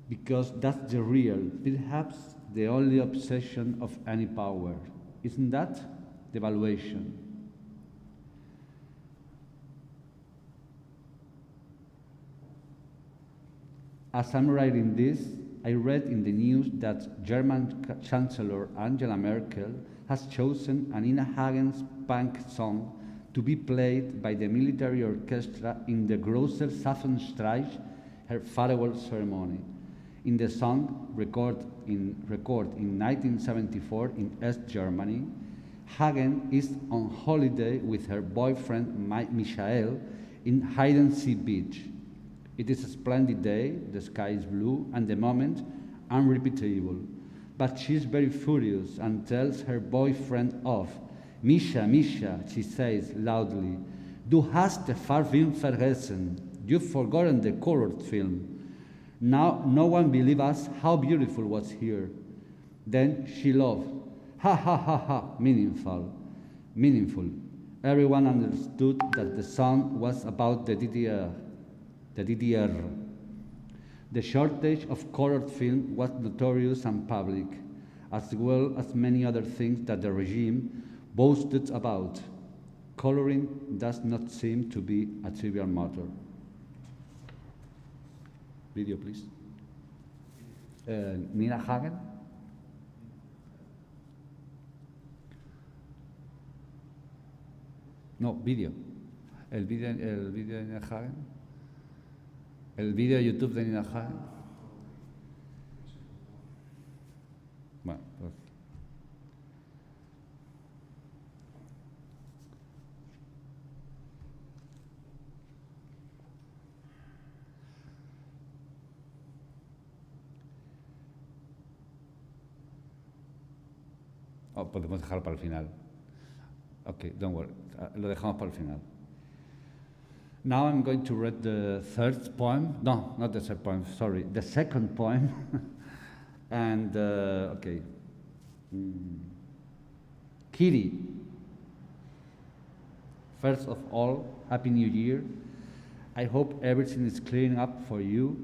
Because that's the real, perhaps the only obsession of any power. Isn't that the valuation? As I'm writing this, I read in the news that German Chancellor Angela Merkel has chosen an Nina Hagen's punk song to be played by the military orchestra in the Großer Waffenstreich, her farewell ceremony. In the song, recorded in 1974 in East Germany, Hagen is on holiday with her boyfriend Michael in Hidden-Sea Beach. It is a splendid day, the sky is blue, and the moment unrepeatable. But she's very furious and tells her boyfriend off. Misha, Misha, she says loudly, du hast den Farbfilm vergessen. You've forgotten the colored film. Now no one believes us how beautiful was here. Then she laughed. Ha ha ha ha, meaningful. Everyone understood that the song was about the DDR. The shortage of colored film was notorious and public, as well as many other things that the regime boasted about. Coloring does not seem to be a trivial matter. Video, please. Nina Hagen. No, video. El video de Nina Hagen. El video de YouTube de Nina Hagen. Bueno, pues. Oh, podemos dejarlo para el final. Okay, don't worry. Lo dejamos para el final. Now I'm going to read the third poem. No, not the third poem, sorry. The second poem. And, okay. Kiri. First of all, Happy New Year. I hope everything is clearing up for you,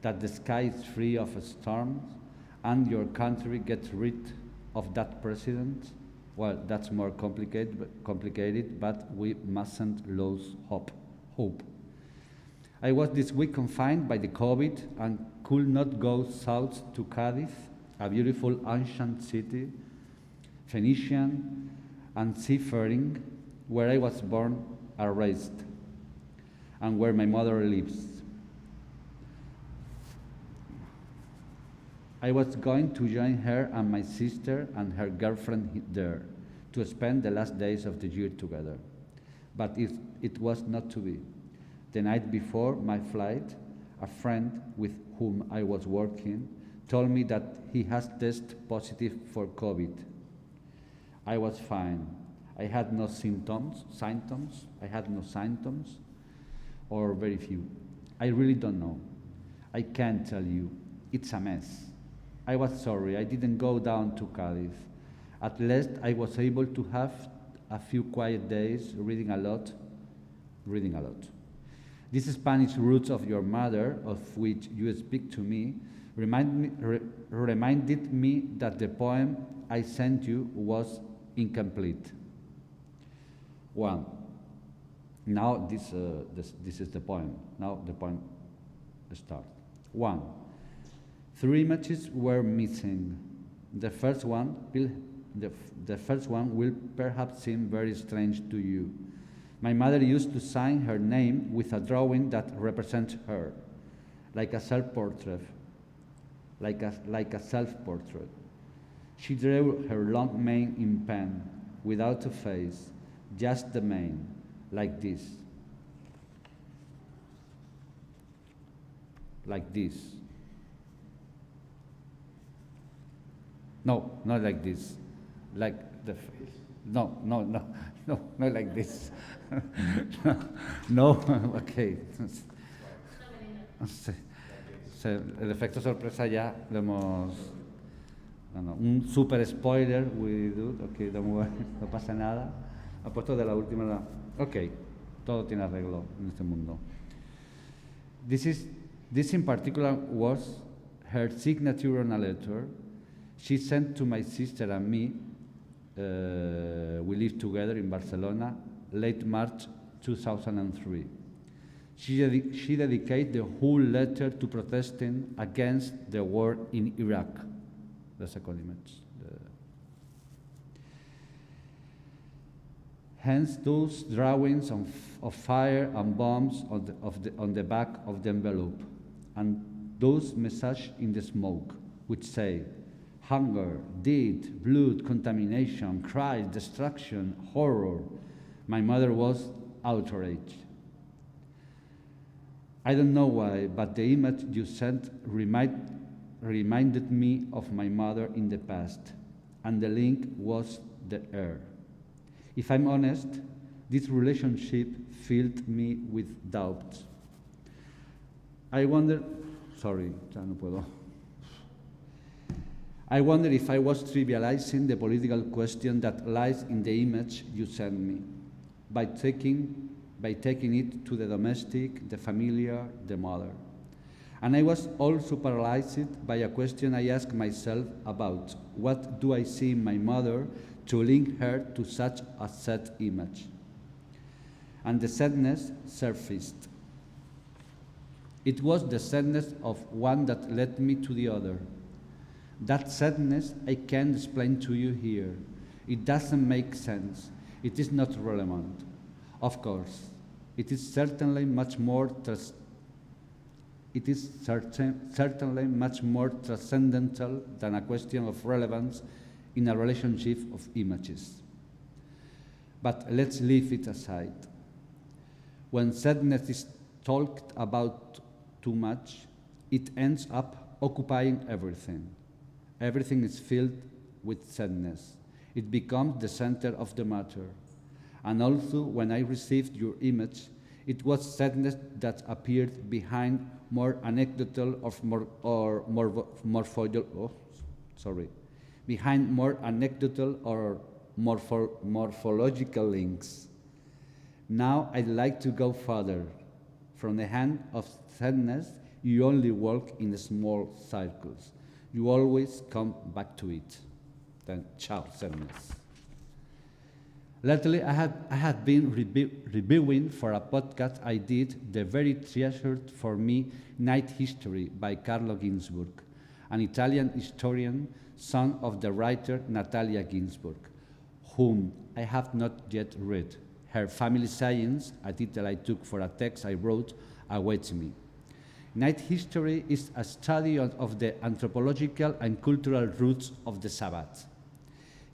that the sky is free of storms, and your country gets rid of that president. Well, that's more complicated, but we mustn't lose hope. I was this week confined by the COVID and could not go south to Cadiz, a beautiful ancient city, Phoenician and seafaring, where I was born and raised, and where my mother lives. I was going to join her and my sister and her girlfriend there to spend the last days of the year together. But it was not to be. The night before my flight, a friend with whom I was working told me that he has tested positive for COVID. I was fine. I had no symptoms, or very few. I really don't know. I can't tell you. It's a mess. I was sorry, I didn't go down to Cadiz. At least I was able to have a few quiet days reading a lot. These Spanish roots of your mother, of which you speak to me, reminded me that the poem I sent you was incomplete. One. Now this is the poem. Now the poem starts. One. 3 images were missing. The first one will perhaps seem very strange to you. My mother used to sign her name with a drawing that represents her, like a self-portrait. She drew her long mane in pen, without a face, just the mane, like this. Like this. No, not like this. Like the face. No, not like this. No, okay. El efecto sorpresa ya lo hemos... No, un super spoiler, we do, okay, don't worry, no pasa nada. Ha puesto de la última... Ok, todo tiene arreglo en este mundo. This in particular was her signature on a letter she sent to my sister and me. We lived together in Barcelona, late March 2003. She dedicated the whole letter to protesting against the war in Iraq. The second image. Hence those drawings of fire and bombs on the back of the envelope, and those messages in the smoke, which say, hunger, death, blood, contamination, cries, destruction, horror. My mother was outraged. I don't know why, but the image you sent reminded me of my mother in the past, and the link was the air. If I'm honest, this relationship filled me with doubt. I wonder if I was trivializing the political question that lies in the image you sent me, by taking it to the domestic, the familiar, the mother. And I was also paralyzed by a question I asked myself about what do I see in my mother to link her to such a sad image. And the sadness surfaced. It was the sadness of one that led me to the other. That sadness I can't explain to you here. It doesn't make sense. It is not relevant. Of course, it is certainly much more transcendental than a question of relevance in a relationship of images. But let's leave it aside. When sadness is talked about too much, it ends up occupying everything. Everything is filled with sadness. It becomes the center of the matter. And also, when I received your image, it was sadness that appeared behind more anecdotal behind more anecdotal or morphological links. Now I'd like to go further. From the hand of sadness, you only walk in small circles. You always come back to it. Then, ciao, sadness. Lately, I have been reviewing for a podcast I did the very treasured for me Night History by Carlo Ginzburg, an Italian historian, son of the writer Natalia Ginzburg, whom I have not yet read. Her Family Science, a title I took for a text I wrote, awaits me. Night History is a study of the anthropological and cultural roots of the Sabbath.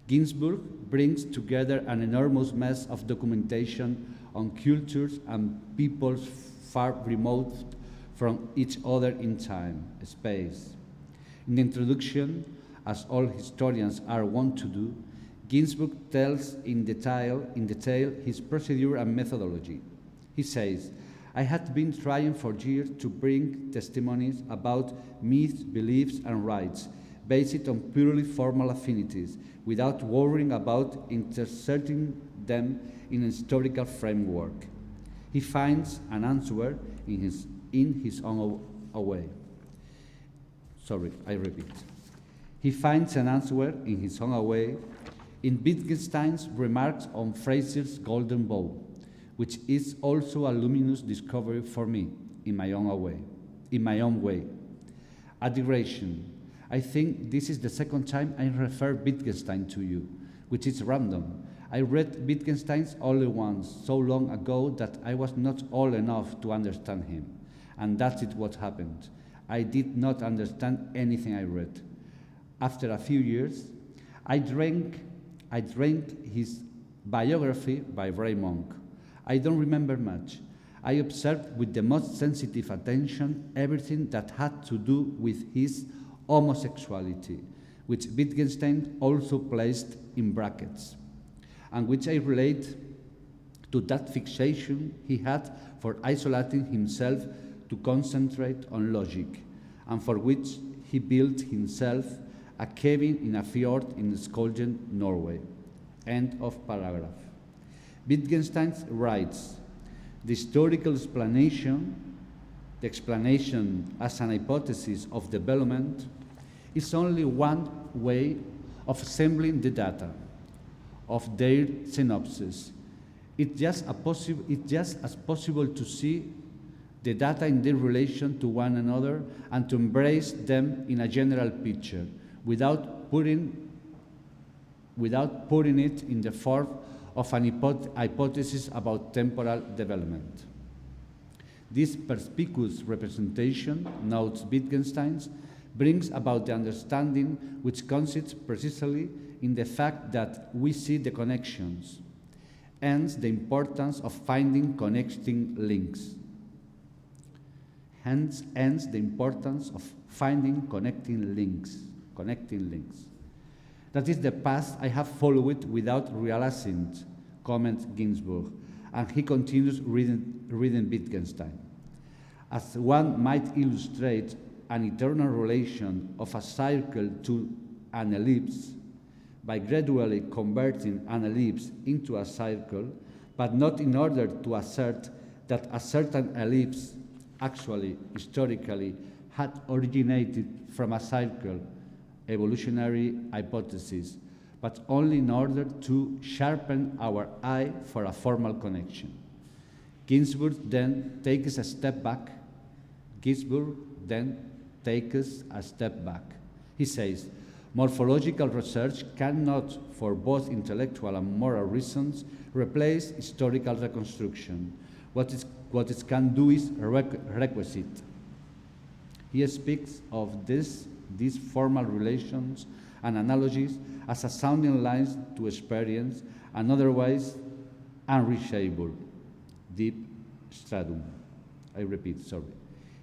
Ginzburg brings together an enormous mass of documentation on cultures and peoples far remote from each other in time, space. In the introduction, as all historians are wont to do, Ginzburg tells in detail his procedure and methodology. He says, I had been trying for years to bring testimonies about myths, beliefs, and rites, based on purely formal affinities, without worrying about inserting them in a historical framework. He finds an answer in his own way. He finds an answer in his own way in Wittgenstein's remarks on Fraser's Golden Bough, which is also a luminous discovery for me in my own way. A digression. I think this is the second time I refer Wittgenstein to you, which is random. I read Wittgenstein's only once, so long ago that I was not old enough to understand him. And that's what happened. I did not understand anything I read. After a few years, I drank his biography by Ray Monk. I don't remember much. I observed with the most sensitive attention everything that had to do with his homosexuality, which Wittgenstein also placed in brackets, and which I relate to that fixation he had for isolating himself to concentrate on logic, and for which he built himself a cabin in a fjord in Skogn, Norway. End of paragraph. Wittgenstein writes, the historical explanation, the explanation as an hypothesis of development, is only one way of assembling the data of their synopsis. It's just as possible to see the data in their relation to one another, and to embrace them in a general picture, without putting it in the form of an hypothesis about temporal development. This perspicuous representation, notes Wittgenstein, brings about the understanding which consists precisely in the fact that we see the connections, hence the importance of finding connecting links. Hence the importance of finding connecting links. That is the path I have followed without realizing it, comments Ginsburg, and he continues reading Wittgenstein. As one might illustrate an eternal relation of a circle to an ellipse by gradually converting an ellipse into a circle, but not in order to assert that a certain ellipse actually, historically, had originated from a circle, evolutionary hypothesis, but only in order to sharpen our eye for a formal connection. Ginsburg then takes a step back. He says, morphological research cannot, for both intellectual and moral reasons, replace historical reconstruction. What it can do is requisite. He speaks of these formal relations and analogies as a sounding lines to experience and otherwise unreachable, deep stratum. I repeat, sorry.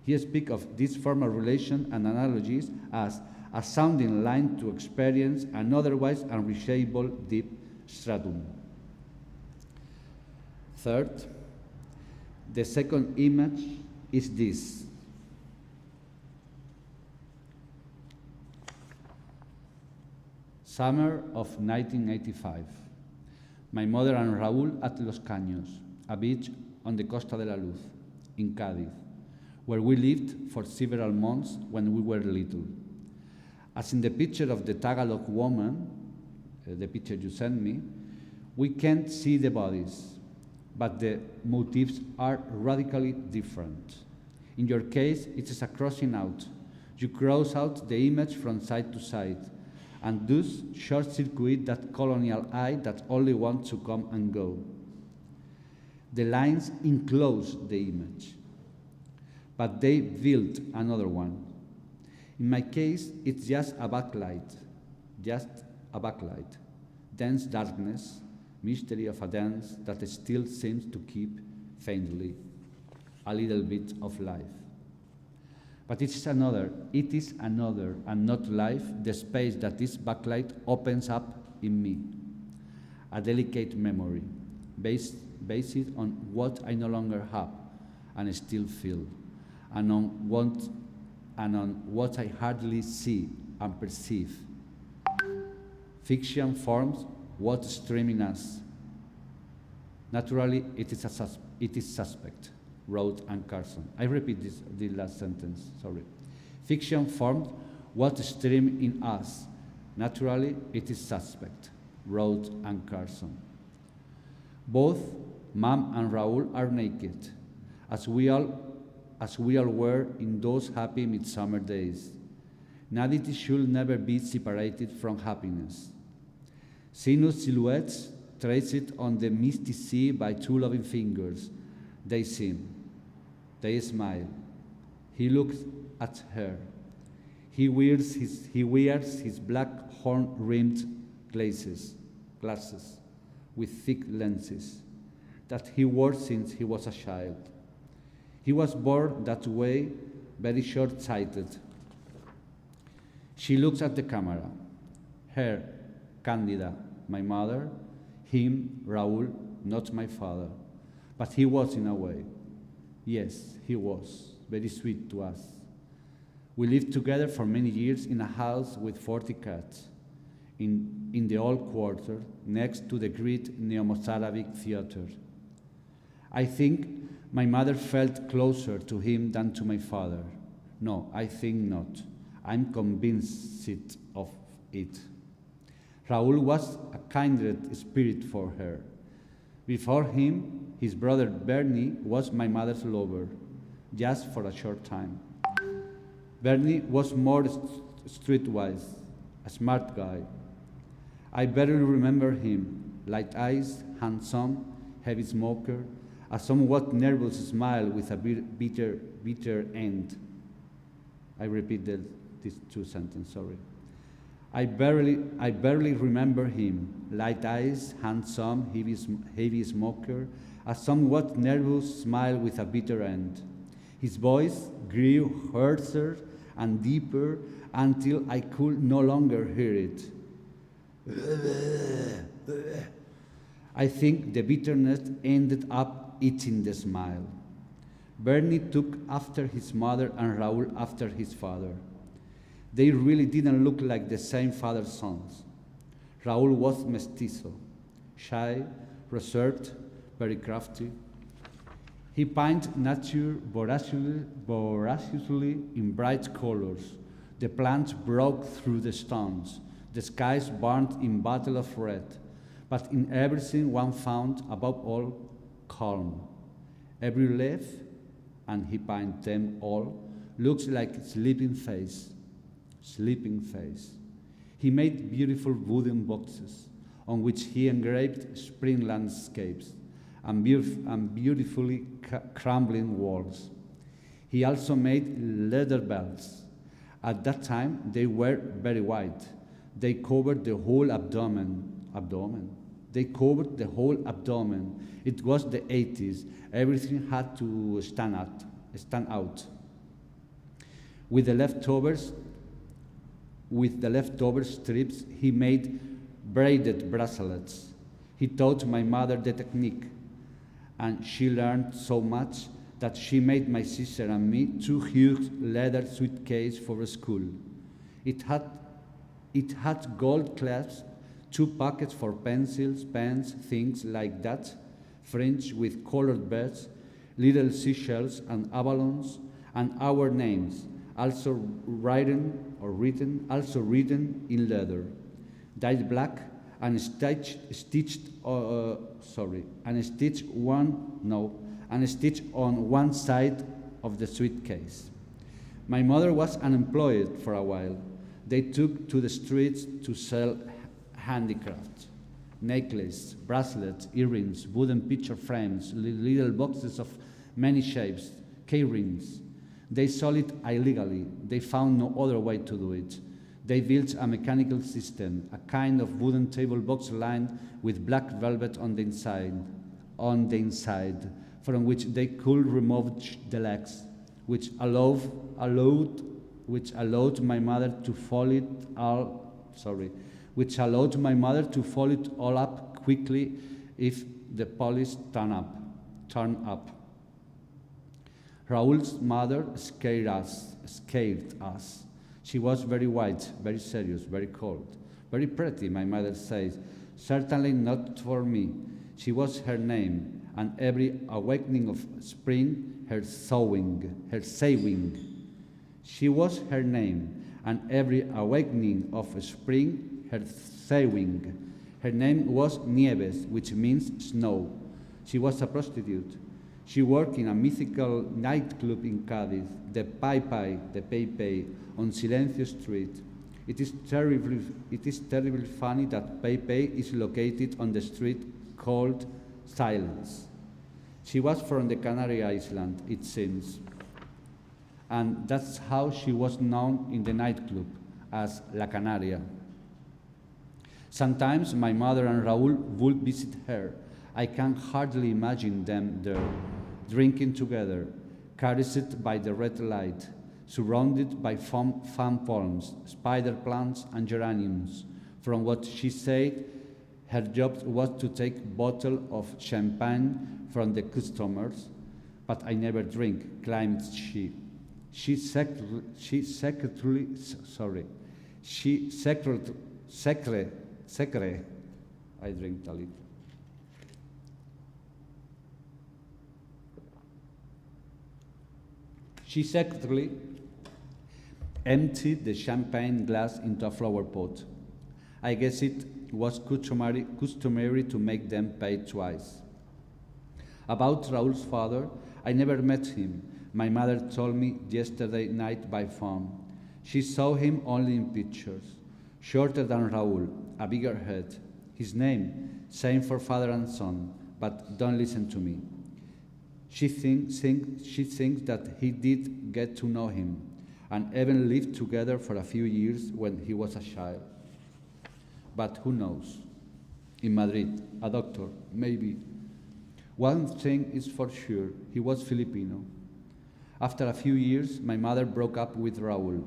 He speaks of these formal relations and analogies as a sounding line to experience and otherwise unreachable, deep stratum. Third, the second image is this. Summer of 1985. My mother and Raúl at Los Caños, a beach on the Costa de la Luz, in Cádiz, where we lived for several months when we were little. As in the picture of the Tagalog woman, the picture you sent me, we can't see the bodies, but the motifs are radically different. In your case, it is a crossing out. You cross out the image from side to side, and thus short-circuit that colonial eye that only wants to come and go. The lines enclose the image, but they build another one. In my case, it's just a backlight, dense darkness, mystery of a dance that still seems to keep, faintly, a little bit of life. But it is another, and not life, the space that this backlight opens up in me. A delicate memory, based on what I no longer have and still feel, and on what I hardly see and perceive. Fiction forms what streaming us. Naturally, it is suspect, wrote Anne Carson. I repeat the last sentence, sorry. Fiction formed what stream in us. Naturally, it is suspect, wrote Anne Carson. Both Mom and Raúl are naked, as we all were in those happy midsummer days. Nudity should never be separated from happiness. Sinuous silhouettes traced on the misty sea by two loving fingers. They seem. They smile. He looks at her. He wears his black horn-rimmed glasses with thick lenses that he wore since he was a child. He was born that way, very short-sighted. She looks at the camera. Her, Candida, my mother. Him, Raúl, not my father. But he was in a way. Yes, he was, very sweet to us. We lived together for many years in a house with 40 cats in the old quarter next to the great Neo-Mozarabic theater. I think my mother felt closer to him than to my father. No, I think not. I'm convinced of it. Raúl was a kindred spirit for her. Before him, his brother Bernie was my mother's lover. just for a short time. Bernie was more streetwise, a smart guy. I barely remember him, light eyes, handsome, heavy smoker, a somewhat nervous smile with a bitter end. I repeated these two sentences, sorry. I barely remember him, light eyes, handsome, heavy smoker, a somewhat nervous smile with a bitter end. His voice grew harsher and deeper until I could no longer hear it. I think the bitterness ended up eating the smile. Bernie took after his mother and Raúl after his father. They really didn't look like the same father's sons. Raúl was mestizo, shy, reserved, very crafty. He painted nature voraciously in bright colors. The plants broke through the stones. The skies burned in battle of red. But in everything one found, above all, calm. Every leaf, and he painted them all, looks like a sleeping face. Sleeping face. He made beautiful wooden boxes on which he engraved spring landscapes and beautifully crumbling walls. He also made leather belts. At that time, they were very white. They covered the whole abdomen. They covered the whole abdomen. It was the 80s. Everything had to stand out. With the leftover strips, he made braided bracelets. He taught my mother the technique, and she learned so much that she made my sister and me 2 huge leather suitcases for school. It had gold clasps, 2 pockets for pencils, pens, things like that, fringed with colored birds, little seashells and abalone, and our names, also written in leather, dyed black and stitched on one side of the suitcase. My mother was unemployed for a while. They took to the streets to sell handicrafts, necklaces, bracelets, earrings, wooden picture frames, little boxes of many shapes, K-rings. They sold it illegally. They found no other way to do it. They built a mechanical system, a kind of wooden table box lined with black velvet on the inside, from which they could remove the legs, which allowed my mother to fold it all up quickly if the police turn up. Raúl's mother scared us. She was very white, very serious, very cold. Very pretty, my mother says. Certainly not for me. She was her name, and every awakening of spring, her sewing. She was her name, and every awakening of spring, her sewing. Her name was Nieves, which means snow. She was a prostitute. She worked in a mythical nightclub in Cádiz, the Pei, on Silencio Street. It is terribly funny that Pei is located on the street called Silence. She was from the Canary Island, it seems. And that's how she was known in the nightclub, as La Canaria. Sometimes my mother and Raúl would visit her. I can hardly imagine them there, drinking together, caressed by the red light, surrounded by fan palms, spider plants, and geraniums. From what she said, her job was to take a bottle of champagne from the customers, but I never drink, claimed she. She secretly, I drink a little. She secretly emptied the champagne glass into a flower pot. I guess it was customary to make them pay twice. About Raúl's father, I never met him. My mother told me yesterday night by phone. She saw him only in pictures. Shorter than Raúl, a bigger head. His name, same for father and son, but don't listen to me. She thinks that he did get to know him, and even lived together for a few years when he was a child. But who knows? In Madrid, a doctor, maybe. One thing is for sure, he was Filipino. After a few years, my mother broke up with Raúl.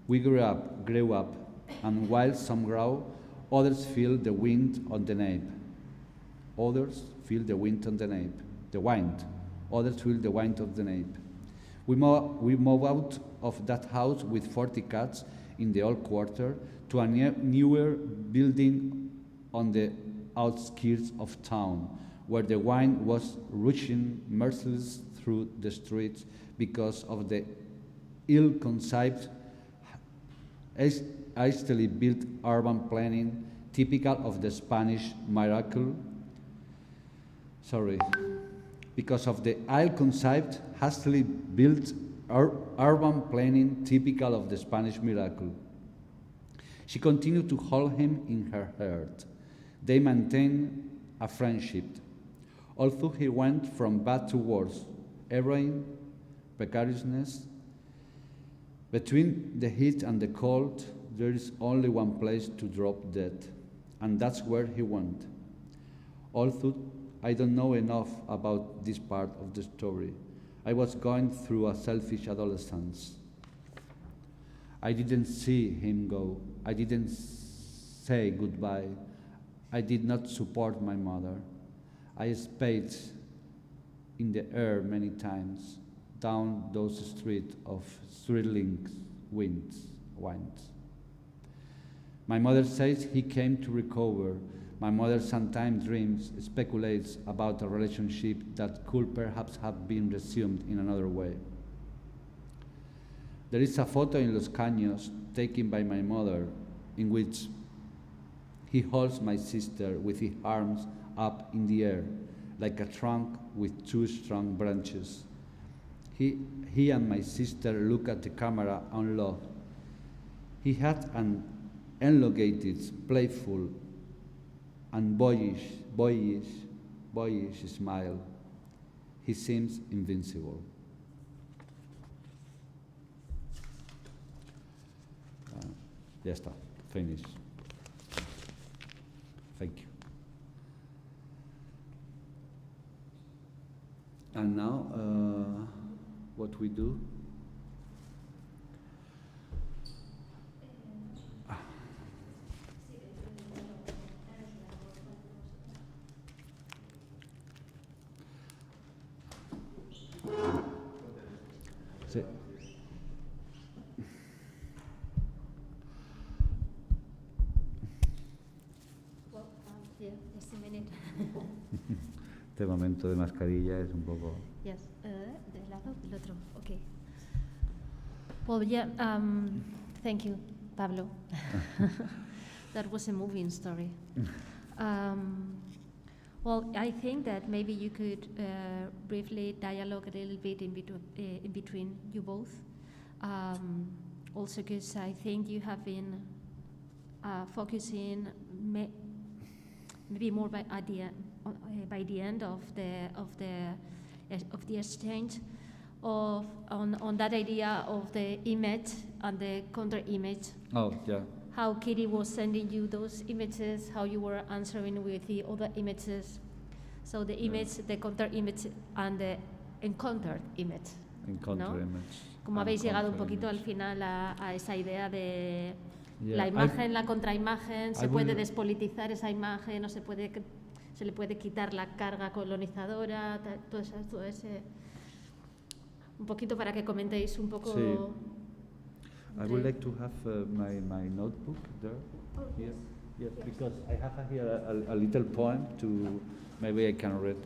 We grew up, and while some grow, others feel the wind on the nape. Others feel the wind on the nape. The wind. Others feel the wind of the nape. We move out of that house with 40 cats in the old quarter to a newer building on the outskirts of town, where the wind was rushing merciless through the streets because of the ill-conceived, hastily built urban planning typical of the Spanish miracle. Because of the ill-conceived, hastily built urban planning typical of the Spanish miracle. She continued to hold him in her heart. They maintained a friendship. Although he went from bad to worse, heroin, precariousness. Between the heat and the cold, there is only one place to drop dead, and that's where he went. Although I don't know enough about this part of the story, I was going through a selfish adolescence. I didn't see him go. I didn't say goodbye. I did not support my mother. I sped in the air many times down those streets of thrilling winds. My mother says he came to recover. My mother sometimes dreams, speculates about a relationship that could perhaps have been resumed in another way. There is a photo in Los Caños taken by my mother in which he holds my sister with his arms up in the air, like a trunk with two strong branches. He and my sister look at the camera and laugh. He had an elongated, playful, and boyish smile. He seems invincible. Ya está, finish. Thank you. And now, what we do? Sí. Yeah, just a minute. Este momento de mascarilla es un poco... Yes, del lado del otro, okay. Well, yeah, thank you, Pablo. That was a moving story. Well, I think that maybe you could briefly dialogue a little bit in between you both. Also, because I think you have been focusing maybe more by the end of the exchange on that idea of the image and the counter image. Oh, yeah. How Kiri was sending you those images, how you were answering with the other images. So the image, the counter image, and the encountered image. Encounter ¿no? image. Como habéis llegado un poquito al final a esa idea de la imagen, la contraimagen, se puede despolitizar esa imagen, o se le puede quitar la carga colonizadora, todo ese... Un poquito para que comentéis un poco... Sí. I would like to have my notebook there. Oh, Yes, yes, because I have here a little poem to maybe I can read.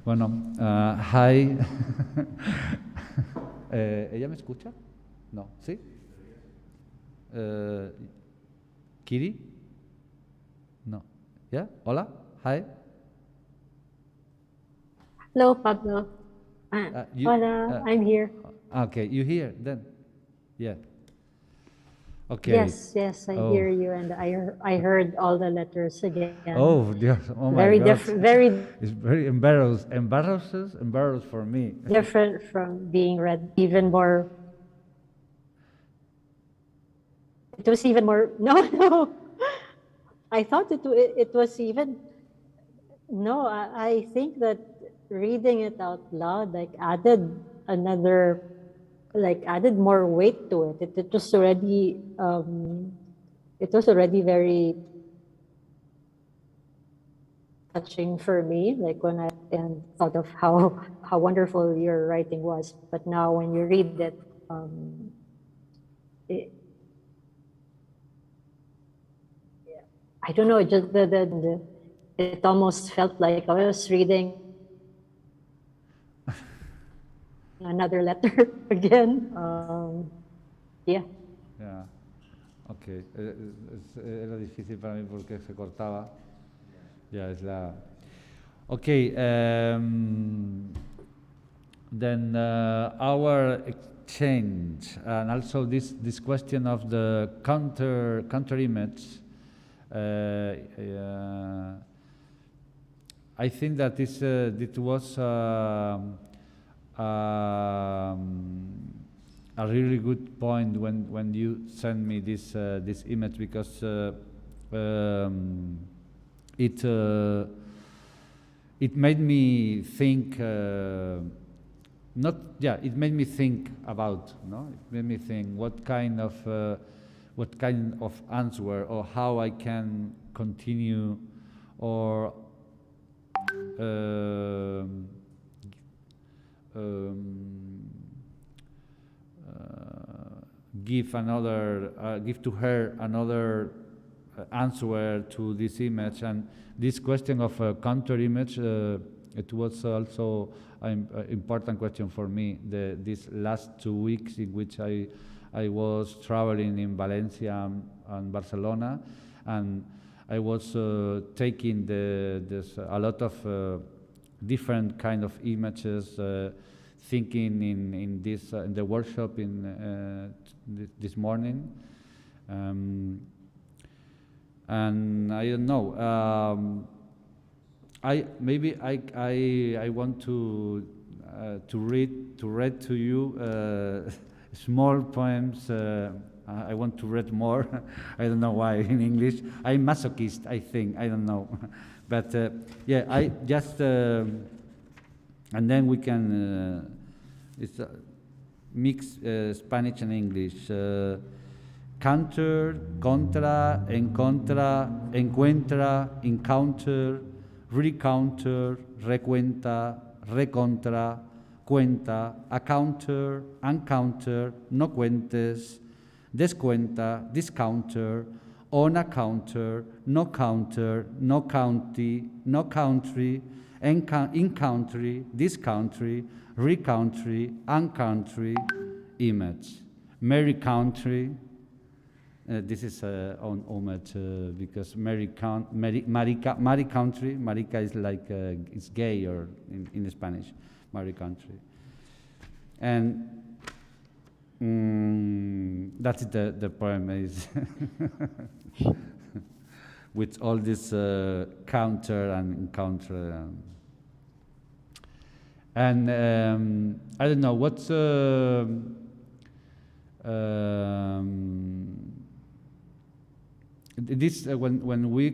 Bueno, hi. ¿Ella me escucha? No, ¿sí? ¿Kiri? No. ¿Ya? ¿Hola? Hi. Hello, Pablo. Hola, I'm here. Okay, you here then? Yeah. Okay. Yes, I hear you, and I heard all the letters again. Oh, yes. Oh my Very God. different, very It's very embarrassed for me. different from being read. Even more. It was even more. No. I thought it was even. No, I think that reading it out loud added more weight to it. It was already very touching for me, like when I and thought of how wonderful your writing was. But now when you read it, I don't know, just it almost felt like I was reading another letter again. Yeah. Yeah. Okay. Era difícil para mí porque se cortaba. Ya es la. Okay. Then our exchange and also this question of the counter image. I think that this was a really good point when you sent me this image, because it made me think. It made me think about. No, it made me think what kind of answer or how I can continue or give to her another answer to this image. And this question of a counter image, it was also an important question for me these last 2 weeks in which I was traveling in Valencia and Barcelona, and I was taking a lot of different kind of images, thinking in the workshop this morning, and I don't know. I want to read to you small poems. I want to read more. I don't know why in English. I'm masochist, I think. I don't know, but I just and then we can mix Spanish and English. Counter, contra, en contra, encuentra, encounter, recounter, recuenta, recontra, cuenta, a counter, uncounter, no cuentes, descuenta, discounter, on a counter, no county, no country, in country, this country, recountry, uncountry, image. Mary country. This is on homage because Mary country. Marica is like it's gay or in Spanish, Mary country, and that's the poem is with all this counter and counter, and I don't know what's. This when we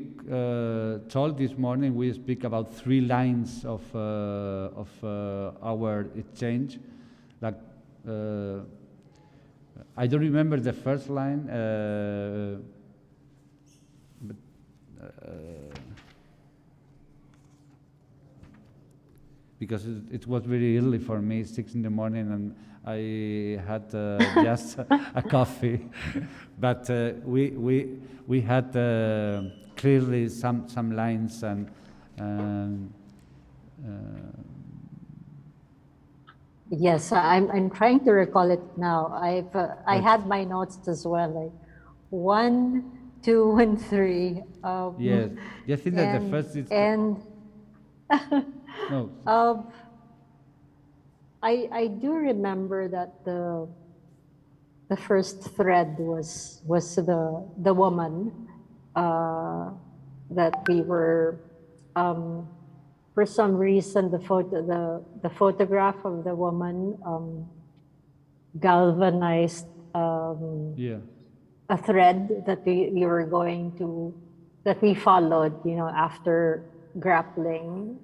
told this morning, we speak about 3 lines of our exchange. Like I don't remember the first line, but because it was very early for me, 6 in the morning, and I had just a coffee, but we had clearly some lines and yes, I'm trying to recall it now. I had my notes as well, like 1, 2, and 3. Yes, I think that the first is and no. I do remember that the first thread was the woman, that we were, for some reason the photograph of the woman galvanized Yeah. a thread that we were going to, that we followed, you know, after grappling,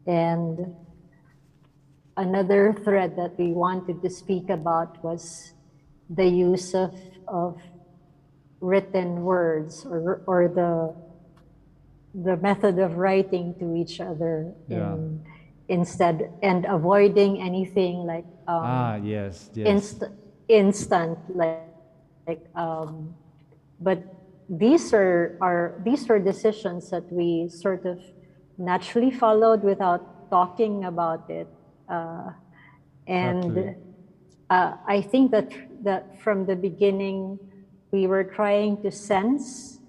and another thread that we wanted to speak about was the use of written words, or the method of writing to each other, Yeah. instead, and avoiding anything like Yes, yes. instant, but these are decisions that we sort of naturally followed without talking about it, Exactly. and I think that from the beginning we were trying to sense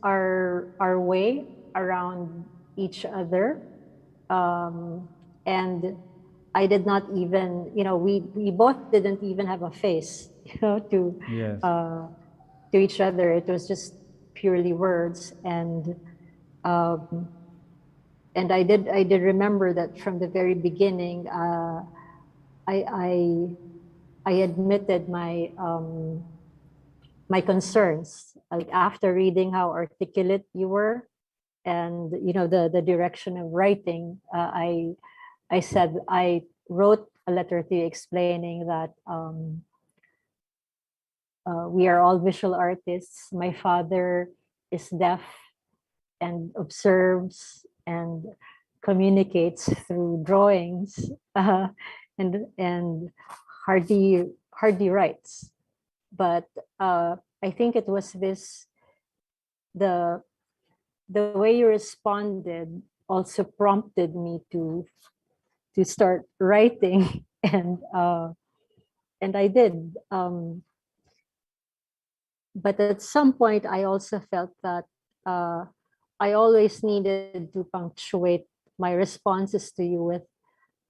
our way around each other, and I did not even, you know, we both didn't even have a face, you know, Yes. to each other. It was just purely words, um, and I did remember that from the very beginning, I I I admitted my concerns, like after reading how articulate you were, and you know the direction of writing. I said, I wrote a letter to you explaining that we are all visual artists. My father is deaf and observes and communicates through drawings, and hardly writes. But I think it was the the way you responded also prompted me to start writing, and I did. But at some point, I also felt that uh, I always needed to punctuate my responses to you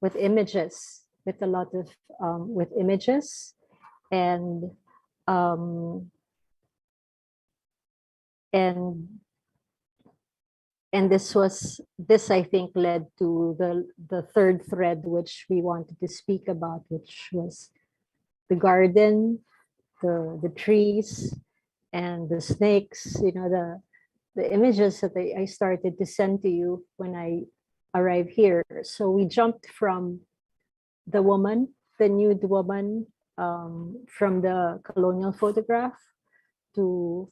with images, with a lot of with images, and um, and and this I think led to the third thread which we wanted to speak about, which was the garden, the trees, and the snakes. You know, the images that I started to send to you when I arrived here. So we jumped from the woman, the nude woman, from the colonial photograph, to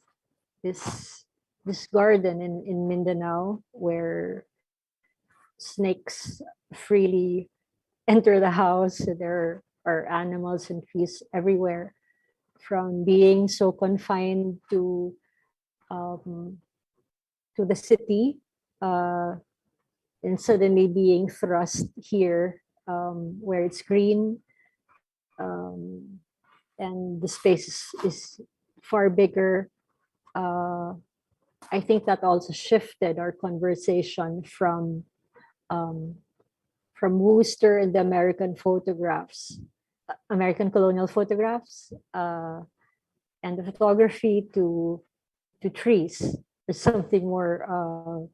this this garden in Mindanao, where snakes freely enter the house. There are animals and trees everywhere. From being so confined um, to the city, uh, and suddenly being thrust here, where it's green, um, and the space is far bigger. Uh, I think that also shifted our conversation um, from Worcester and the American photographs, American colonial photographs, and the photography to trees. There's something more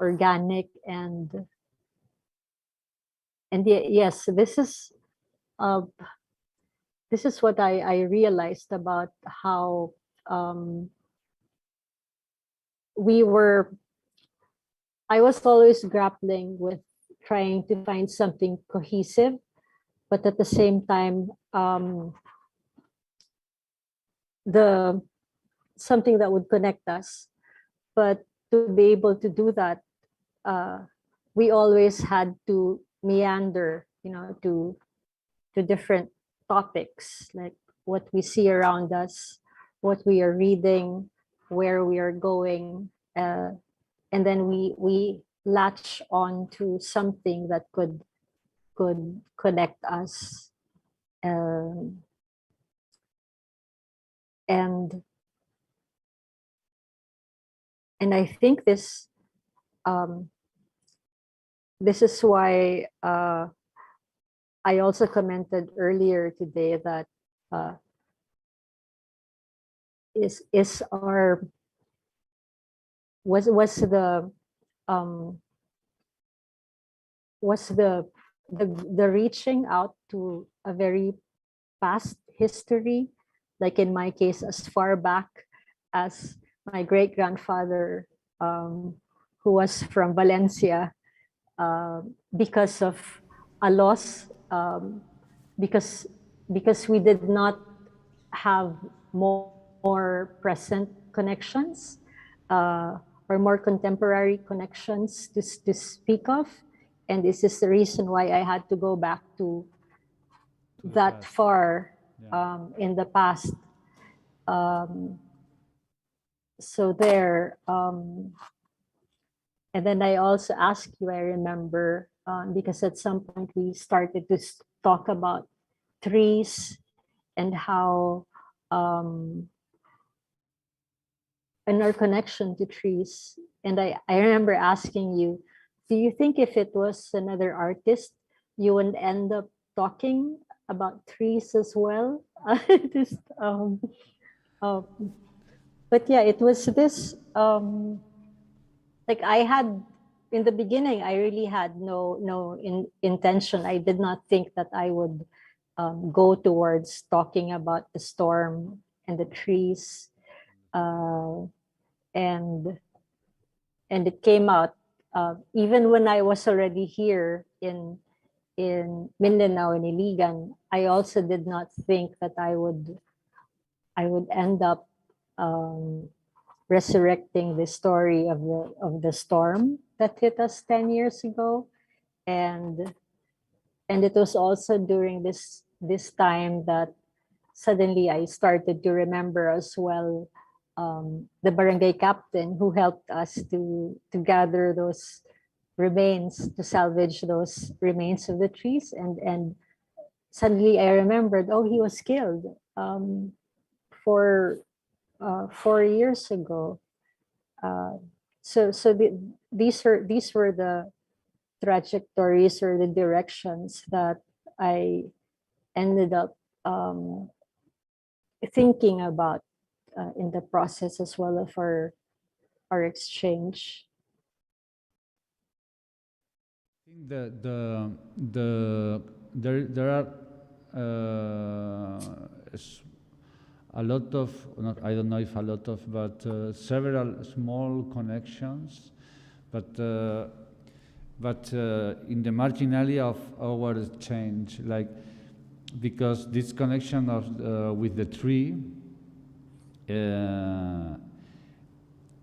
organic, and yes, uh, this is what I realized about how um, we were. I was always grappling with trying to find something cohesive, but at the same time, the something that would connect us. But to be able to do that, uh, we always had to meander, you know, to different topics, like what we see around us, what we are reading, where we are going, and then we latch on to something that could connect us, um, and and I think um, this is why I also commented earlier today that is our was the reaching out to a very past history, like in my case, as far back as my great grandfather, who was from Valencia, because of a loss, because we did not have more present connections, or more contemporary connections to speak of. And this is the reason why I had to go back to that far in the past. So there, and then I also asked you, I remember, because at some point we started to talk about trees and how, and our connection to trees. And I remember asking you, do you think if it was another artist, you would end up talking about trees as well? Just, but yeah, it was this, like I had, in the beginning, I really had no intention. I did not think that I would go towards talking about the storm and the trees. And it came out, even when I was already here in Mindanao, in Iligan, I also did not think that I would end up resurrecting the story of the storm that hit us 10 years ago. And it was also during this time that suddenly I started to remember as well the barangay captain who helped us to gather those remains, to salvage those remains of the trees. And suddenly I remembered, oh, he was killed for 4 years ago. So these were the trajectories or the directions that I ended up thinking about in the process as well of our exchange. I think there are a lot of, not, I don't know if a lot of, but several small connections, but in the marginality of our change, like, because this connection of with the tree,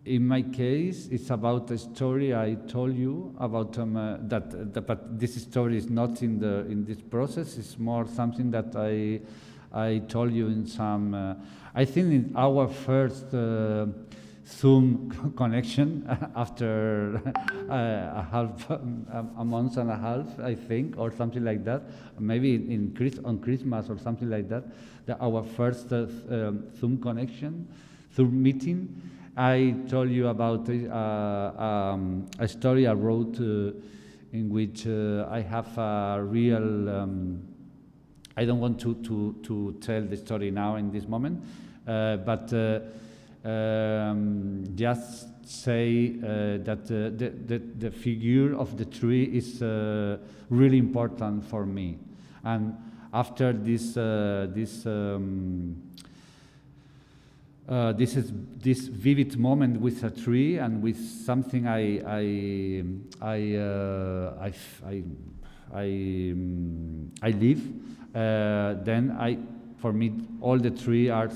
in my case, it's about a story I told you about but this story is not in this process. It's more something that I told you in some. I think in our first Zoom connection after a month and a half, I think, or something like that. Maybe on Christmas or something like that. Our first Zoom connection, Zoom meeting. I told you about a story I wrote in which I have a real. I don't want to tell the story now in this moment, but just say that the figure of the tree is really important for me. And after this vivid moment with a tree and with something I live, then for me all the three are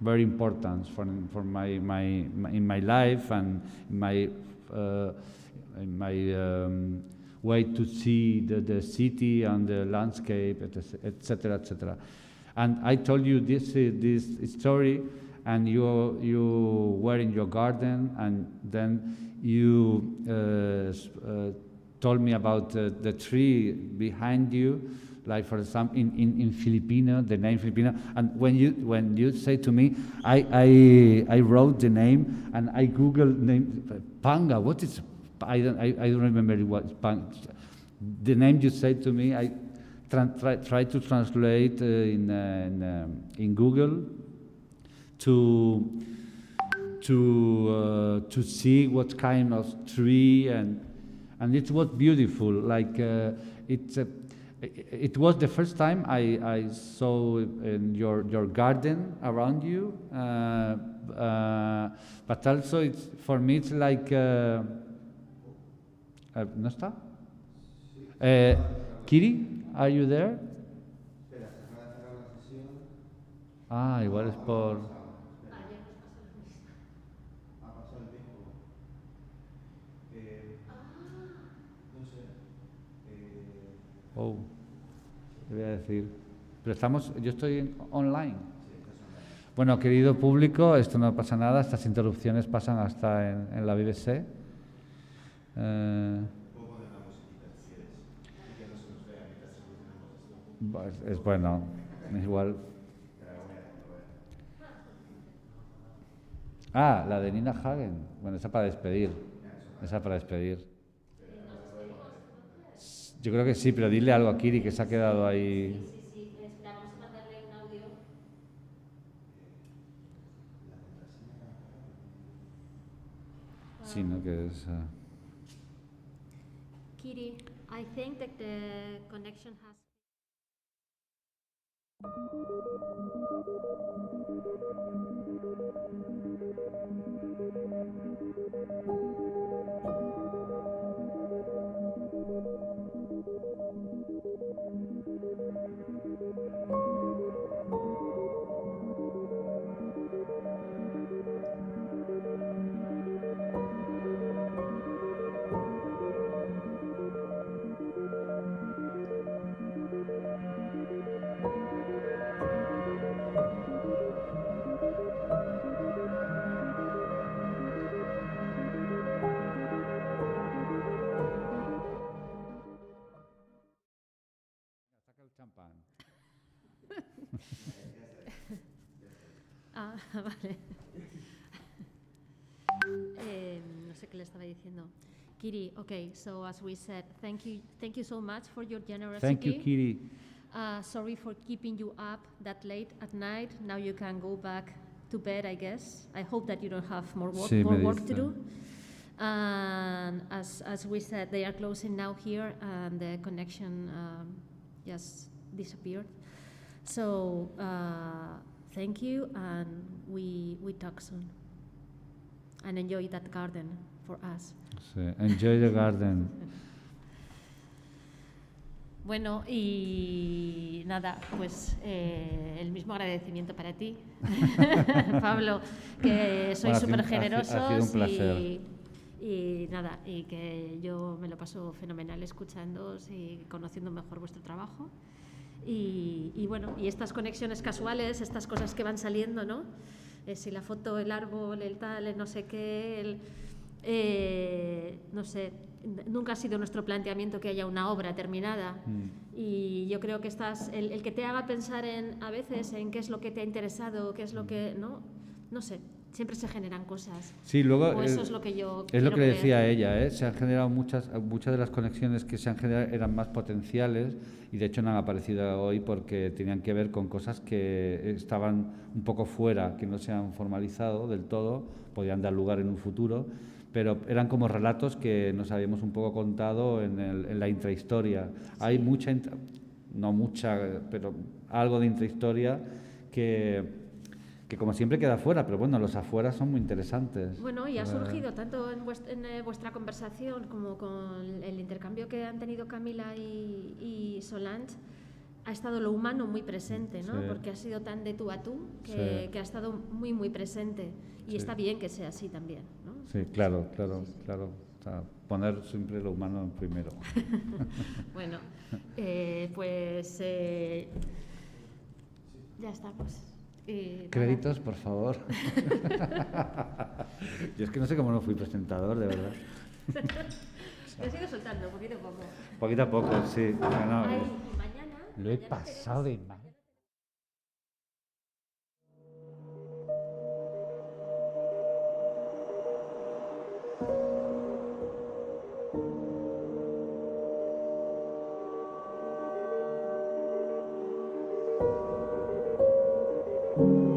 very important for my in my life and in my way to see the city and the landscape, etc., etc. And I told you this story, and you were in your garden, and then you told me about the tree behind you, like for example in Filipino, the name Filipino. And when you say to me, I wrote the name and I googled name Panga. What is I don't remember what the name you said to me. I try to translate in Google to see what kind of tree, and it was beautiful. Like it was the first time I saw in your garden around you, but also it's for me it's like ¿no está? Kiri, are you there? Ah, igual es por... Oh, te voy a decir. Pero yo estoy online. Bueno, querido público, esto no pasa nada, estas interrupciones pasan hasta en la BBC. Es bueno, igual. Ah, la de Nina Hagen. Bueno, esa para despedir. Esa para despedir. Yo creo que sí, pero dile algo a Kiri que se ha quedado ahí. Sí, espera, vamos a mandarle un audio. Sí, ¿no? Que es... Kiri, I think that the connection has... Saca el champán. Ah, vale. No sé qué le estaba diciendo. Kiri, okay, so as we said, thank you so much for your generosity. Thank you, Kiri. Sorry for keeping you up that late at night. Now you can go back to bed, I guess. I hope that you don't have more work to do. And as we said, they are closing now here, and the connection just disappeared. So thank you, and we talk soon. And enjoy that garden for us. Sí, enjoy the garden. Bueno, y nada, pues el mismo agradecimiento para ti, Pablo, que sois súper generosos. Ha sido un placer. Y nada, y que yo me lo paso fenomenal escuchándoos y conociendo mejor vuestro trabajo. Y bueno, y estas conexiones casuales, estas cosas que van saliendo, ¿no? Si la foto, el árbol, el tal, el no sé qué, no sé, nunca ha sido nuestro planteamiento que haya una obra terminada. Y yo creo que el que te haga pensar a veces en qué es lo que te ha interesado, qué es lo que, no sé, siempre se generan cosas. Sí, luego o eso es lo que yo es lo que creer. decía ella, se han generado muchas de las conexiones que se han generado eran más potenciales y de hecho no han aparecido hoy porque tenían que ver con cosas que estaban un poco fuera, que no se han formalizado del todo, podían dar lugar en un futuro, pero eran como relatos que nos habíamos un poco contado en la intrahistoria. Sí. Hay no mucha, pero algo de intrahistoria que como siempre queda fuera, pero bueno, los afuera son muy interesantes. Bueno, y ha surgido tanto en vuestra conversación como con el intercambio que han tenido Camila y Solange, ha estado lo humano muy presente, ¿no? Sí. Porque ha sido tan de tú a tú que ha estado muy, muy presente. Y está bien que sea así también, ¿no? Sí, claro. O sea, poner siempre lo humano primero. Bueno, pues ya estamos. Créditos, por favor. Yo es que no sé cómo no fui presentador, de verdad. Lo he ido soltando, poquito a poco. Poquito a poco, sí. Bueno, Ay, y mañana lo he pasado de mal. you.